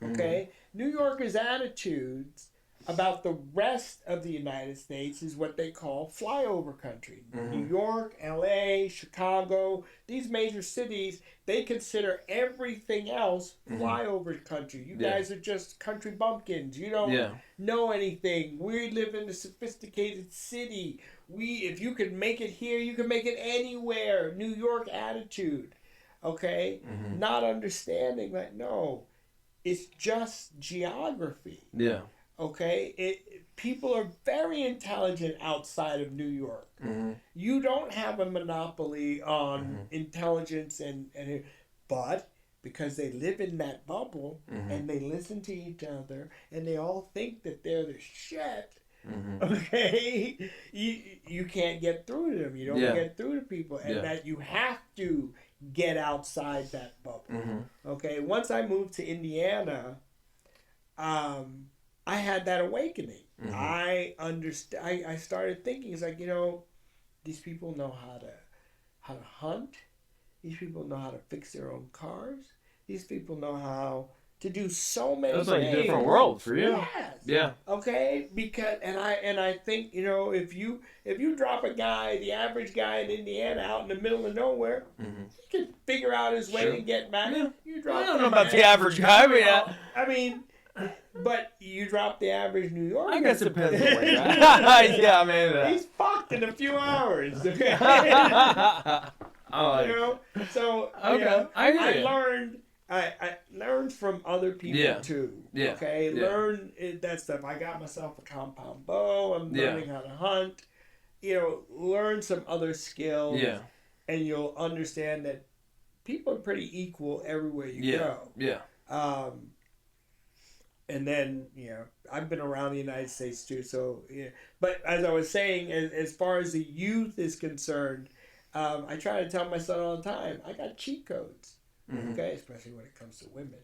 Okay, New Yorkers' attitudes about the rest of the United States is what they call flyover country. New York, LA, Chicago, these major cities, they consider everything else flyover country. You Yeah. guys are just country bumpkins. You don't know anything. We live in a sophisticated city. If you could make it here, you can make it anywhere. New York attitude. Okay? Not understanding that, no, it's just geography. Yeah. Okay, people are very intelligent outside of New York. You don't have a monopoly on intelligence, but because they live in that bubble and they listen to each other and they all think that they're the shit. Okay, you can't get through to them. You don't get through to people, and that you have to get outside that bubble. Okay, once I moved to Indiana, I had that awakening. I understand. I started thinking, it's like, you know, these people know how to hunt. These people know how to fix their own cars. These people know how to do so many things. It's like a different world for you. Yes. Yeah. Okay. Because I think, you know, if you drop a guy, the average guy in Indiana, out in the middle of nowhere, he can figure out his way to get back. Yeah. You drop I don't him know about back. the average guy, but yeah. I mean, but you drop the average New Yorker. I guess it depends on where you're at. Yeah, maybe He's fucked in a few hours. Okay. that. You know? So Okay, you know, I hear I you. learned from other people Yeah. too. Yeah. Okay. Yeah. Learn that stuff. I got myself a compound bow. I'm learning how to hunt. You know, learn some other skills. Yeah. And you'll understand that people are pretty equal everywhere you go. Yeah. And then, you know, I've been around the United States too. So, yeah. But as I was saying, as far as the youth is concerned, I try to tell my son all the time, I got cheat codes. Okay, especially when it comes to women.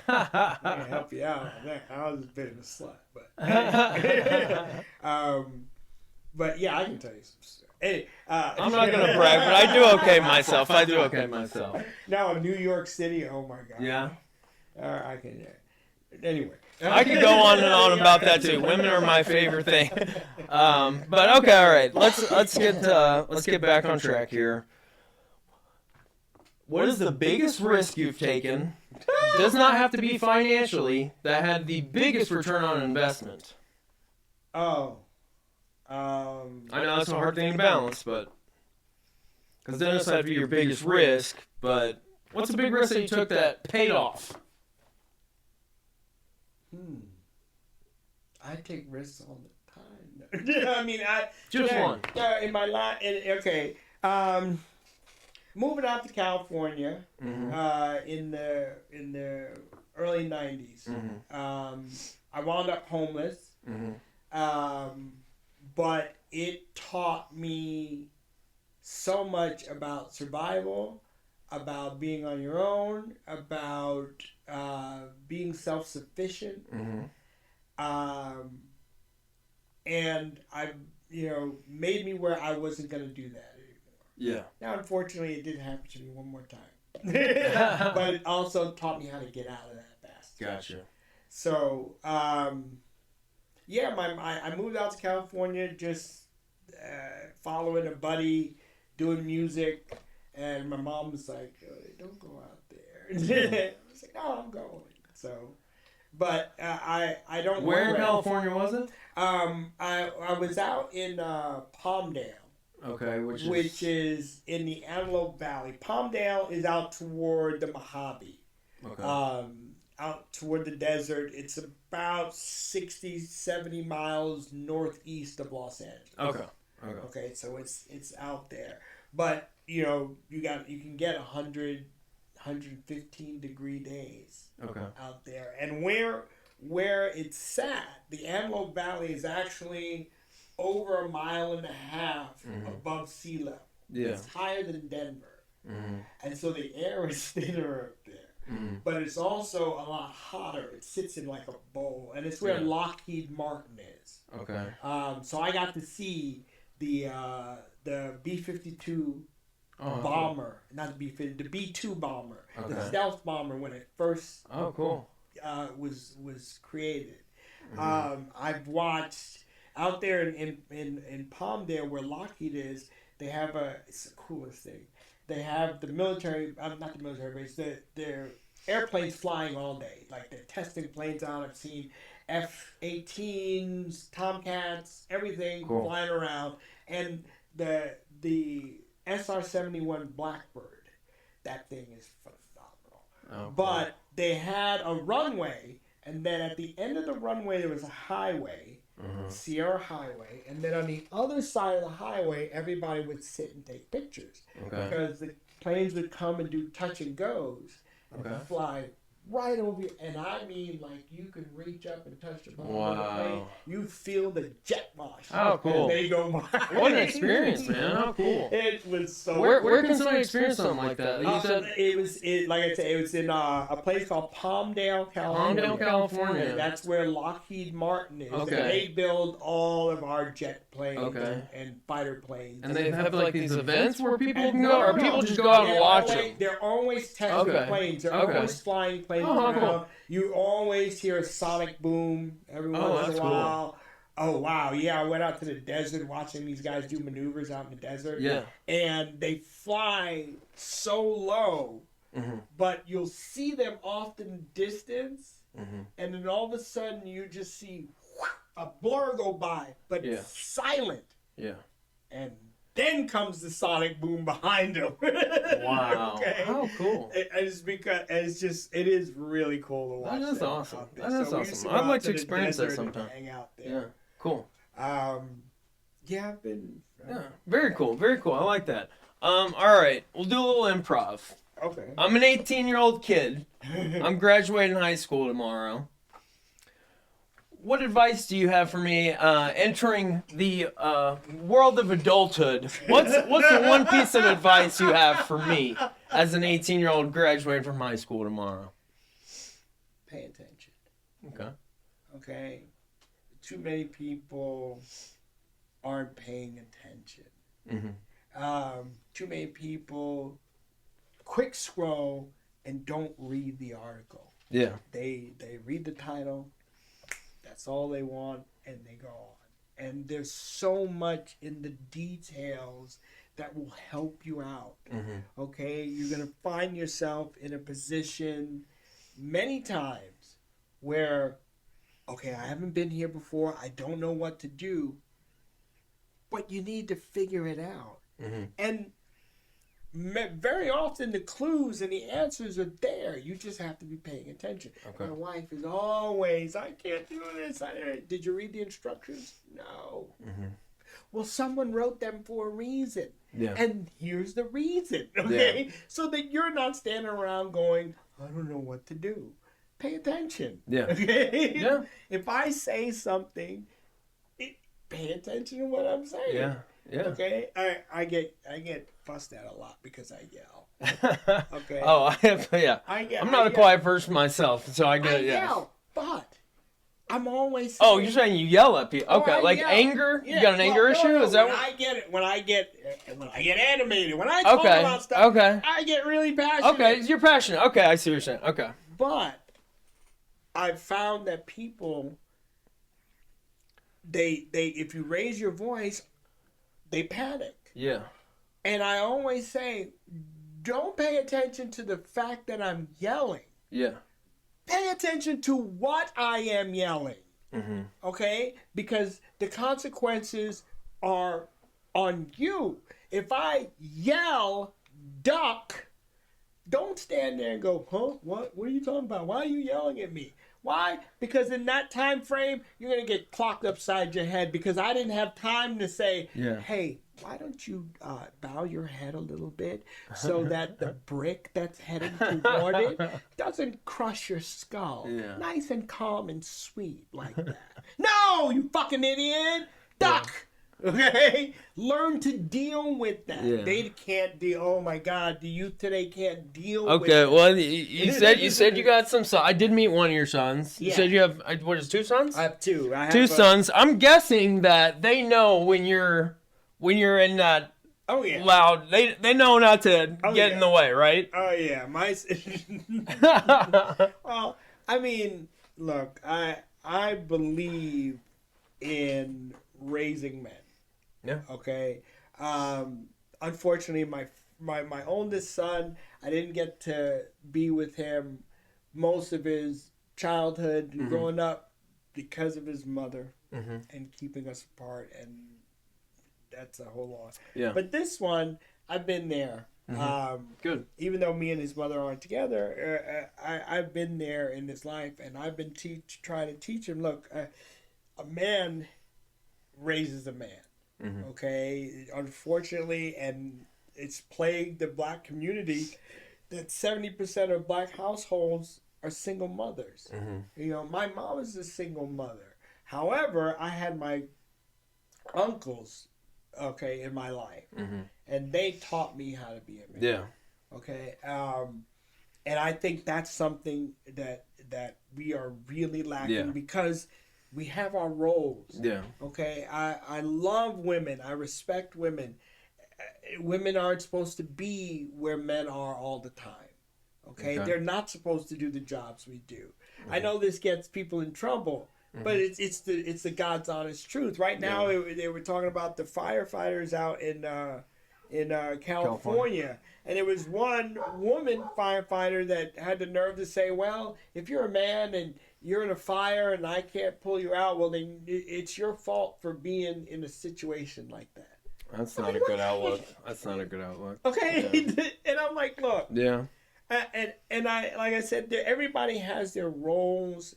I can help you out on that. I was a bit of a slut, but yeah, I can tell you some stuff. Hey, I'm not gonna brag, but I do okay myself. Now in New York City, oh my god. Yeah. I can. Anyway. I could go on and on about that too. Women are my favorite thing. But okay, all right. Let's get back on track here. What is the biggest risk you've taken? Does not have to be financially. That had the biggest return on investment. Oh. I know that's a hard thing to balance, but because then it's had to be your biggest risk. But what's a big risk that you took that paid off? I take risks all the time. I mean, Just one. In my life, okay. moving out to California in the early 90s. I wound up homeless, but it taught me so much about survival, about being on your own, about being self-sufficient. And I, made me where I wasn't going to do that anymore. Yeah. Now, unfortunately, it did happen to me one more time. But it also taught me how to get out of that fast. Gotcha. So, I moved out to California just following a buddy, doing music, and my mom was like, don't go out there. I was like, no, I'm going. So, but I don't Where in regret. California was it? I was out in Palmdale. Okay, which is in the Antelope Valley. Palmdale is out toward the Mojave. Okay. Out toward the desert. It's about 60, 70 miles northeast of Los Angeles. Okay. So it's out there. But, you can get 100, 115 degree days out there. And where it's sat, the Antelope Valley is actually over 1.5 miles above sea level. Yeah. It's higher than Denver. And so the air is thinner up there. But it's also a lot hotter. It sits in like a bowl. And it's where Lockheed Martin is. Okay. So I got to see the B-52 bomber. Not the B-50, the B-2 bomber. Okay. The stealth bomber when it first was created. I've watched out there in Palmdale where Lockheed is. They have it's the coolest thing. They have the military, not the military base. Their airplanes flying all day. Like they're testing planes out. I've seen F-18s, Tomcats, everything flying around, and the SR-71 Blackbird. That thing is phenomenal. But they had a runway, and then at the end of the runway there was a highway, Sierra Highway, and then on the other side of the highway everybody would sit and take pictures because the planes would come and do touch and goes and fly right over you, and I mean, like, you can reach up and touch the bottom of the plane. You feel the jet wash. Oh, cool. They go by. What an experience, man. How cool. It was so Where can somebody experience something like that? You said it was in a place called Palmdale, California. Palmdale, California. That's where Lockheed Martin is. Okay. And they build all of our jet planes Okay. and fighter planes. And they have like these events where people can go, or people just go out and watch them? They're always testing planes. They're always flying planes around. Cool. You always hear a sonic boom every once in a while. Cool. Oh, wow. Yeah, I went out to the desert watching these guys do maneuvers out in the desert. Yeah. And they fly so low, but you'll see them off in the distance, and then all of a sudden you just see a blur go by, but silent. Yeah. And then comes the sonic boom behind them. Wow. Okay? How cool. It's because it is really cool to watch. That is awesome. That is we used awesome. to go I'd out like to to the experience that desert and sometime. hang out there. Yeah. Cool. Yeah, I've been. Yeah. Very cool. Very cool. I like that. All right. We'll do a little improv. Okay. I'm an 18-year-old kid. I'm graduating high school tomorrow. What advice do you have for me entering the world of adulthood? What's the one piece of advice you have for me as an 18-year-old graduating from high school tomorrow? Pay attention. Okay. Okay. Too many people aren't paying attention. Too many people quick scroll and don't read the article. Yeah. They read the title. That's all they want, and they go on. And there's so much in the details that will help you out. Okay? You're going to find yourself in a position many times where, okay, I haven't been here before. I don't know what to do. But you need to figure it out. And very often the clues and the answers are there. You just have to be paying attention. Okay. My wife is always, I can't do this. Did you read the instructions? No. Well, someone wrote them for a reason. Yeah. And here's the reason, okay? So that you're not standing around going, I don't know what to do. Pay attention. Yeah. Okay? Yeah. If I say something, pay attention to what I'm saying. Yeah. Yeah. Okay? I get fussed at a lot because I yell. Okay. Oh, I have. Yeah. I'm not a quiet person myself, so I get it. Yeah. yell, but I'm always saying, Oh, you're saying you yell at people? Okay, I like yell. anger. Yeah, You got an anger issue? no, Is that when what? I get it? When I get animated, when I talk Okay. about stuff, Okay. I get really passionate. Okay, you're passionate. Okay, I see what you're saying. Okay. But I've found that people, they if you raise your voice, they panic. Yeah. And I always say, don't pay attention to the fact that I'm yelling. Yeah. Pay attention to what I am yelling. Mm-hmm. Okay? Because the consequences are on you. If I yell, duck, don't stand there and go, huh? What are you talking about? Why are you yelling at me? Why? Because in that time frame, you're going to get clocked upside your head because I didn't have time to say, hey, why don't you bow your head a little bit so that the brick that's heading toward it doesn't crush your skull. Yeah. Nice and calm and sweet like that. No, you fucking idiot. Duck. Yeah. Okay? Learn to deal with that. Yeah. They can't deal. Oh my God, the youth today can't deal with Okay, it. well, you said you got some sons. I did meet one of your sons. You Yeah. said you have, what is it, 2 sons? I have two. Two sons. I'm guessing that they know when you're in that Oh yeah. loud. They know not to get in the way, right? Oh yeah. Well, I mean, look, I believe in raising men. Yeah. Okay. Unfortunately, my oldest son, I didn't get to be with him most of his childhood growing up because of his mother and keeping us apart, and that's a whole lot. Yeah. But this one, I've been there. Good. Even though me and his mother aren't together, I've been there in his life, and I've been trying to teach him. Look, a man raises a man. Okay, unfortunately, and it's plagued the black community that 70% of black households are single mothers. You know, my mom is a single mother. However, I had my uncles, okay, in my life, and they taught me how to be a man. Yeah. Okay, and I think that's something that we are really lacking because we have our roles. Yeah. Okay, I love women. I respect women. Women aren't supposed to be where men are all the time. Okay, they're not supposed to do the jobs we do. I know this gets people in trouble, but it's the God's honest truth. Right now, they were talking about the firefighters out in California. And there was one woman firefighter that had the nerve to say, well, if you're a man and you're in a fire and I can't pull you out, well, then it's your fault for being in a situation like that. That's not a good outlook. That's not a good outlook. Okay? Yeah. And I'm like, look. Yeah. And I, like I said, everybody has their roles.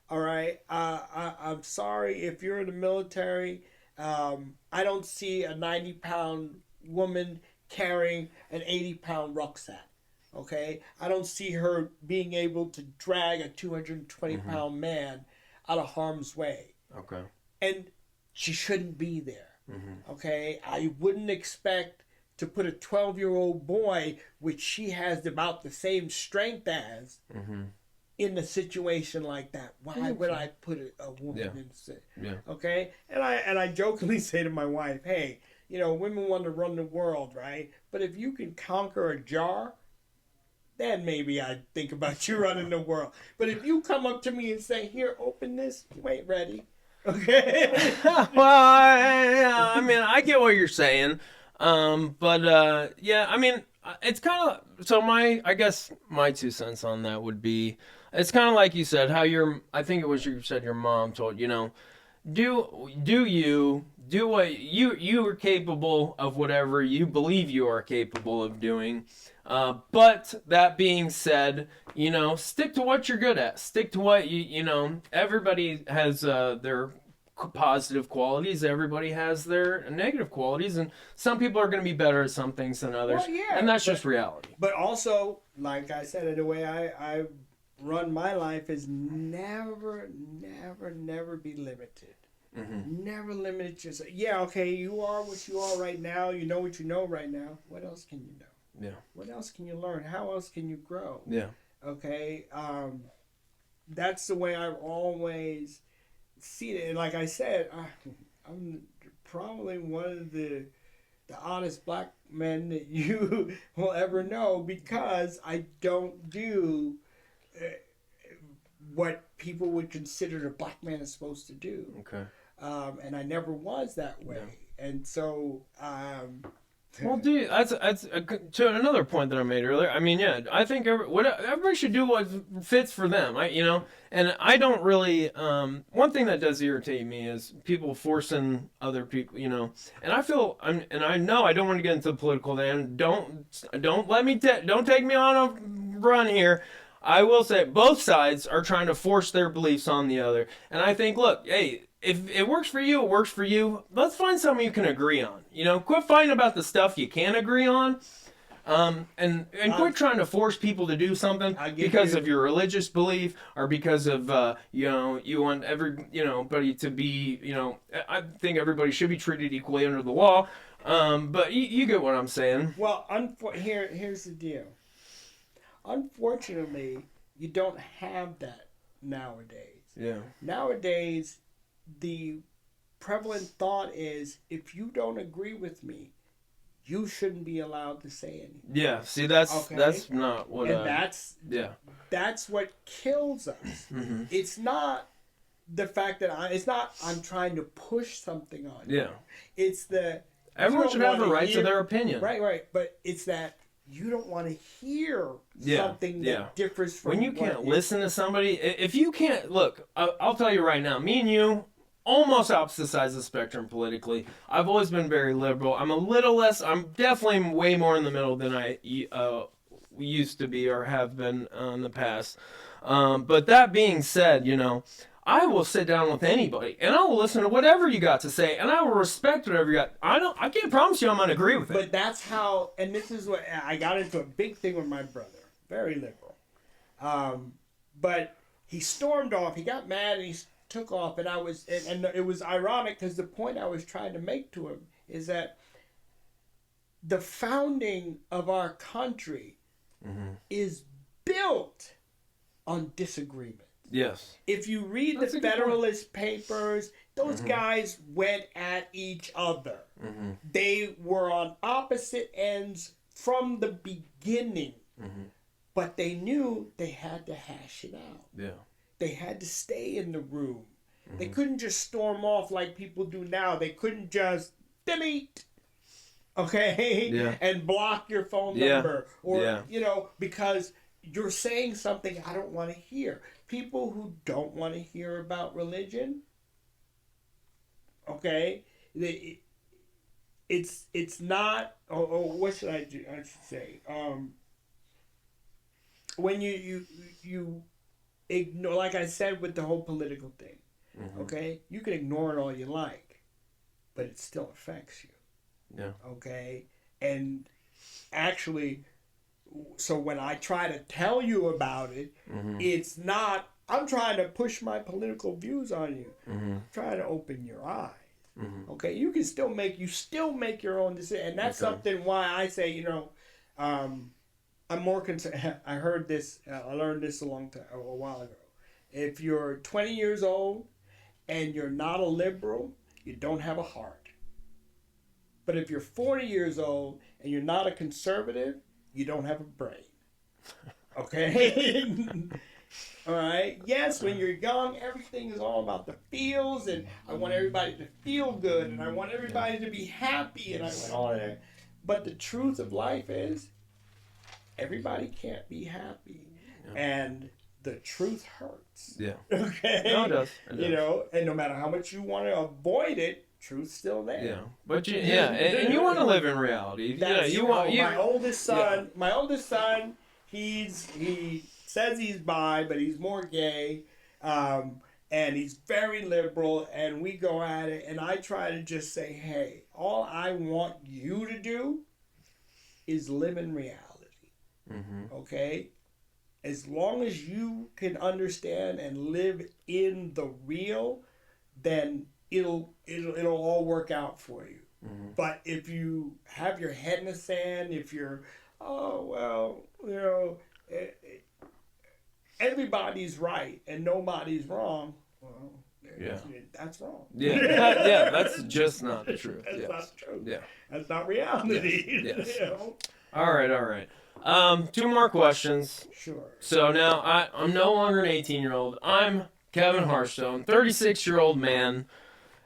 All right? I'm sorry if you're in the military. I don't see a 90-pound woman carrying an 80-pound rucksack. Okay, I don't see her being able to drag a 220-pound man out of harm's way. Okay, and she shouldn't be there. Okay, I wouldn't expect to put a 12-year-old boy, which she has about the same strength as, in a situation like that. Why would I put a woman in? Yeah. Okay, and I jokingly say to my wife, hey, you know, women want to run the world, right? But if you can conquer a jar, then maybe I'd think about you running the world. But if you come up to me and say, here, open this, you ain't ready. Okay? Well, I mean, I get what you're saying. But yeah, I mean, it's kind of, so I guess my 2 cents on that would be, it's kind of like you said, how I think it was you said your mom told, you know, do what you are capable of, whatever you believe you are capable of doing. But that being said, you know, stick to what you're good at. Stick to what you know, everybody has their positive qualities. Everybody has their negative qualities, and some people are going to be better at some things than others. Well, yeah, and that's just reality. But also, like I said, the way I run my life is never be limited. Never limit yourself. Yeah, okay, you are what you are right now. You know what you know right now. What else can you know? Yeah. What else can you learn? How else can you grow? Yeah. Okay. That's the way I've always seen it. And like I said, I'm probably one of the honest black men that you will ever know, because I don't do what people would consider the black man is supposed to do. Okay. And I never was that way. Yeah. And so, well, dude, that's to another point that I made earlier. I mean, yeah, I think everybody should do what fits for them. And I don't really. One thing that does irritate me is people forcing other people. And I feel, and I know I don't want to get into the political thing. Don't let me don't take me on a run here. I will say both sides are trying to force their beliefs on the other, and I think, look, hey. If it works for you, it works for you. Let's find something you can agree on. Quit fighting about the stuff you can't agree on, and quit trying to force people to do something because of your religious belief or because of you want everybody to be I think everybody should be treated equally under the law. But you get what I'm saying. Well, here's the deal. Unfortunately, you don't have that nowadays. Yeah. Nowadays, the prevalent thought is, if you don't agree with me, you shouldn't be allowed to say anything. Yeah, see, that's not what. And that's what kills us. It's not the fact that I'm trying to push something on you. Yeah. It's everyone should have a right to their opinion. Right. But it's that you don't want to hear something that differs from when you can't listen to somebody. If you can't look, I'll tell you right now. Me and you, almost opposite sides of the spectrum politically. I've always been very liberal. I'm a little less. I'm definitely way more in the middle than I used to be or have been in the past. But that being said, I will sit down with anybody and I will listen to whatever you got to say, and I will respect whatever you got. I can't promise you I'm going to agree with it. But that's how, and this is what I got into a big thing with my brother. Very liberal. But he stormed off. He got mad and he took off. And and it was ironic because the point I was trying to make to him is that the founding of our country is built on disagreement. Yes. If you read the Federalist Papers, those guys went at each other. They were on opposite ends from the beginning. But they knew they had to hash it out. Yeah. They had to stay in the room. They couldn't just storm off like people do now. They couldn't just delete, and block your phone number. Or, because you're saying something I don't want to hear. People who don't want to hear about religion, it's not. What should I do? I should say. When you ignore, like I said with the whole political thing, you can ignore it all you like, but it still affects you. Yeah. Okay, and actually. So when I try to tell you about it, it's not, I'm trying to push my political views on you. I'm trying to open your eyes. Okay, you can still make your own decision. And that's something why I say, I'm more concerned. I heard this, I learned this a while ago. If you're 20 years old and you're not a liberal, you don't have a heart. But if you're 40 years old and you're not a conservative, you don't have a brain. Okay? All right? Yes, when you're young, everything is all about the feels, and I want everybody to feel good, and I want everybody to be happy, and I want all that. But the truth of life is, everybody can't be happy. And the truth hurts. Yeah. Okay? No, it does. And no matter how much you want to avoid it, truth's still there. Yeah, but and you want to live in reality. My oldest son, he says he's bi, but he's more gay, and and he's very liberal, and we go at it, and I try to just say, hey, all I want you to do is live in reality. Okay? As long as you can understand and live in the real, then it'll all work out for you. But if you have your head in the sand, if you're, everybody's right and nobody's wrong, well, that's wrong. Yeah, that's just not the truth. That's not true. Yeah. That's not reality. Yes. You know? All right. 2 more questions. Sure. So now I'm no longer an 18-year-old. I'm Kevin Harstone, 36-year-old man,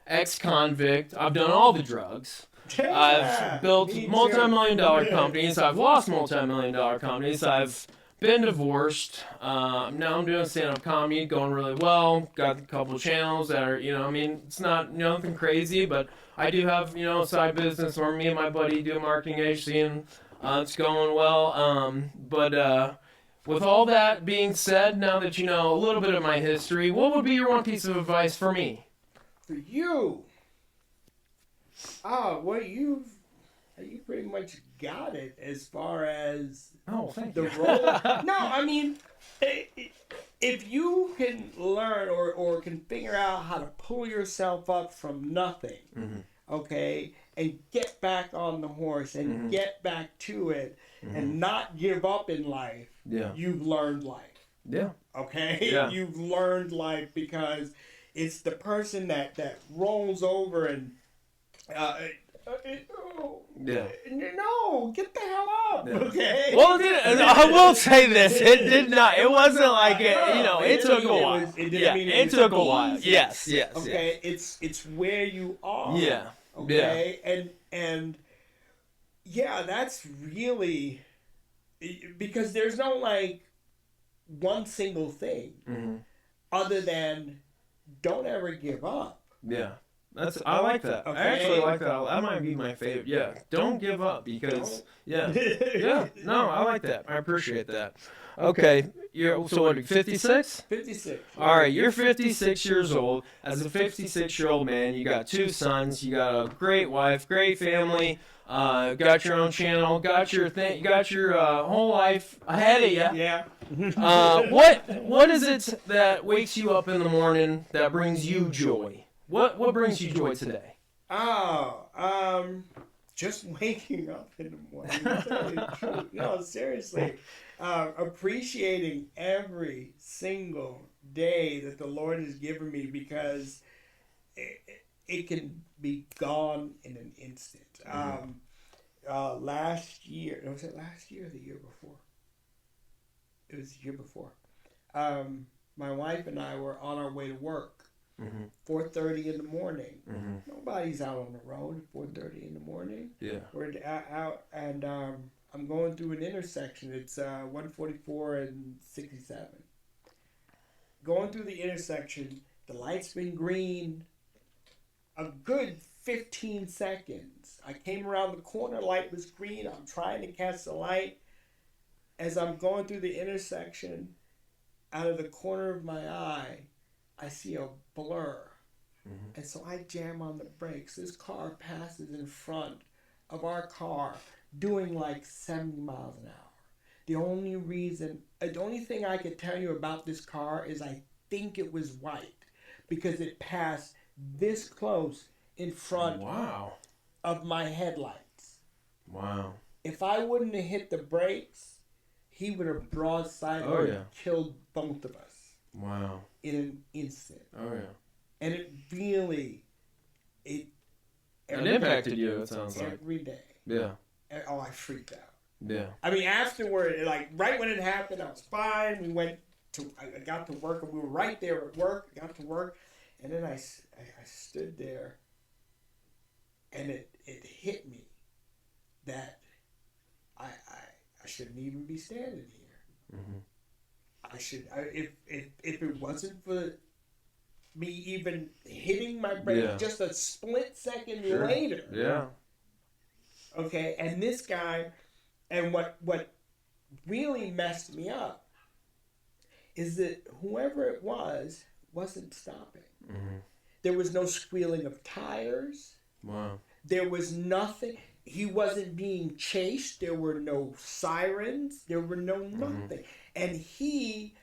ex-convict. I've done all the drugs. I've built multi-million-dollar companies. I've lost multi-million-dollar companies. I've been divorced. Now I'm doing stand-up comedy, going really well. Got a couple channels that are, it's not nothing crazy, but I do have, a side business where me and my buddy do a marketing agency, and it's going well. But with all that being said, now that you know a little bit of my history, what would be your one piece of advice for me? For you? Well, you pretty much got it as far as Thank the you. role. No, I mean, if you can learn or can figure out how to pull yourself up from nothing, okay, and get back on the horse and get back to it and not give up in life, you've learned life. Yeah. Okay? Yeah. You've learned life, because it's the person that rolls over and no, get the hell up, okay? Well, I will say this: it did not. It wasn't like it. It took a while. It took a while. Yes. Okay, it's where you are. Yeah. Okay, and that's really, because there's no like one single thing other than don't ever give up. Yeah. I like that. Okay. I actually like that. That might be my favorite. Yeah. Don't give up, because No, I like that. I appreciate that. Okay. So what are you, 56? 56. All right, you're 56 years old. As a 56-year-old man, you got 2 sons, you got a great wife, great family, got your own channel, got your whole life ahead of you. Yeah. What is it that wakes you up in the morning that brings you joy? What brings you joy today? Just waking up in the morning. That's really true. No, seriously. Appreciating every single day that the Lord has given me, because it can be gone in an instant. Last year, was it last year or the year before? It was the year before. My wife and I were on our way to work. 4:30 in the morning. Nobody's out on the road at 4:30 in the morning. Yeah. We're out, and I'm going through an intersection. It's 144 and 67. Going through the intersection, the light's been green a good 15 seconds. I came around the corner, light was green. I'm trying to catch the light. As I'm going through the intersection, out of the corner of my eye, I see a blur. And so I jam on the brakes. This car passes in front of our car doing like 70 miles an hour. The only thing I could tell you about this car is I think it was white, because it passed this close in front of my headlights. Wow. If I wouldn't have hit the brakes, he would have broadside killed both of us. Wow. In an instant. Oh, yeah. And it really, it impacted you, it sounds like. Every day. Yeah. And, I freaked out. Yeah. I mean, afterward, like, right when it happened, I was fine. I got to work, and we were right there at work. I got to work, and then I stood there, and it hit me that I shouldn't even be standing here. If it wasn't for me even hitting my brake just a split second later. Yeah. Okay, and this guy, and what really messed me up is that whoever it was wasn't stopping. Mm-hmm. There was no squealing of tires. Wow. There was nothing. He wasn't being chased. There were no sirens. There were no nothing. And he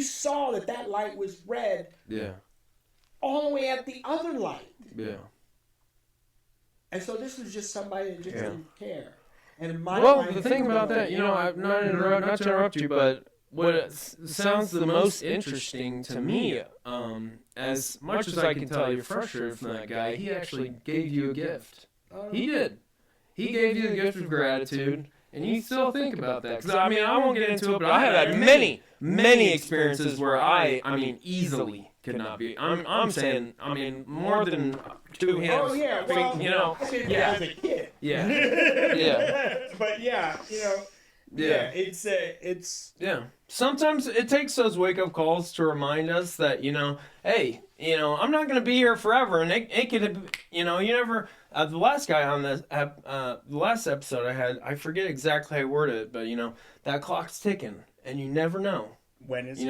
saw that light was red. Yeah. All the way at the other light. Yeah. And so this was just somebody that just didn't care. And in my Well, mind, the thing about that, I'm not to interrupt you, but what sounds the most interesting to me, as much as I can tell you're frustrated from that guy, he actually gave you a gift. He did. He gave you the gift of gratitude, and you still think about that. Because, I won't get into it, but I have had many experiences where I easily could not be. I'm saying, more than two hands. Oh, yeah, well, Yeah. as a kid. Yeah. Yeah. But yeah, Yeah. it's Yeah. Sometimes it takes those wake-up calls to remind us that, hey, I'm not going to be here forever. And it could, you never, the last guy on this, the last episode I had, I forget exactly how I worded it, but, that clock's ticking and you never know. when it's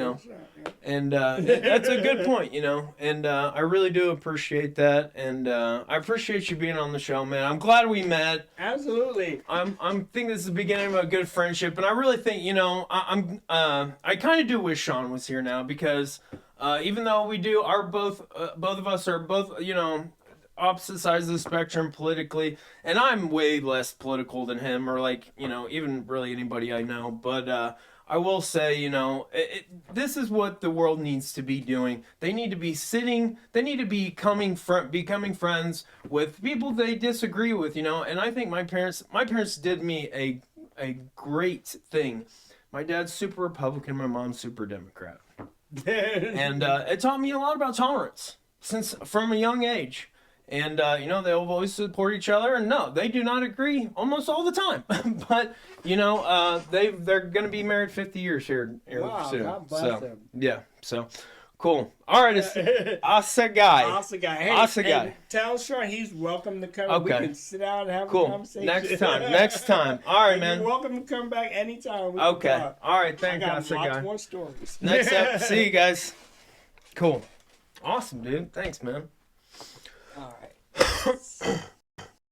And that's a good point, and I really do appreciate that, and I appreciate you being on the show, man. I'm glad we met. Absolutely. I'm think this is the beginning of a good friendship, and I really think, I kind of do wish Sean was here now, because even though both of us are both, opposite sides of the spectrum politically, and I'm way less political than him, or even really anybody I know, but I will say, this is what the world needs to be doing. They need to be becoming friends with people they disagree with, and I think my parents did me a great thing. My dad's super Republican, my mom's super Democrat. And it taught me a lot about tolerance from a young age. And, they'll always support each other. And no, they do not agree almost all the time. But, they're going to be married 50 years here Wow, soon. God bless them. Yeah, so cool. All right, it's Asagai. Hey, Asagai. Tell Sean he's welcome to come. Okay. We can sit down and have a Cool. conversation. Next time. All right, man. You're welcome to come back anytime. We can Okay. talk. All right, I thanks, got lots Asagai. more stories. Next up, see you guys. Cool. Awesome, dude. Thanks, man. All right.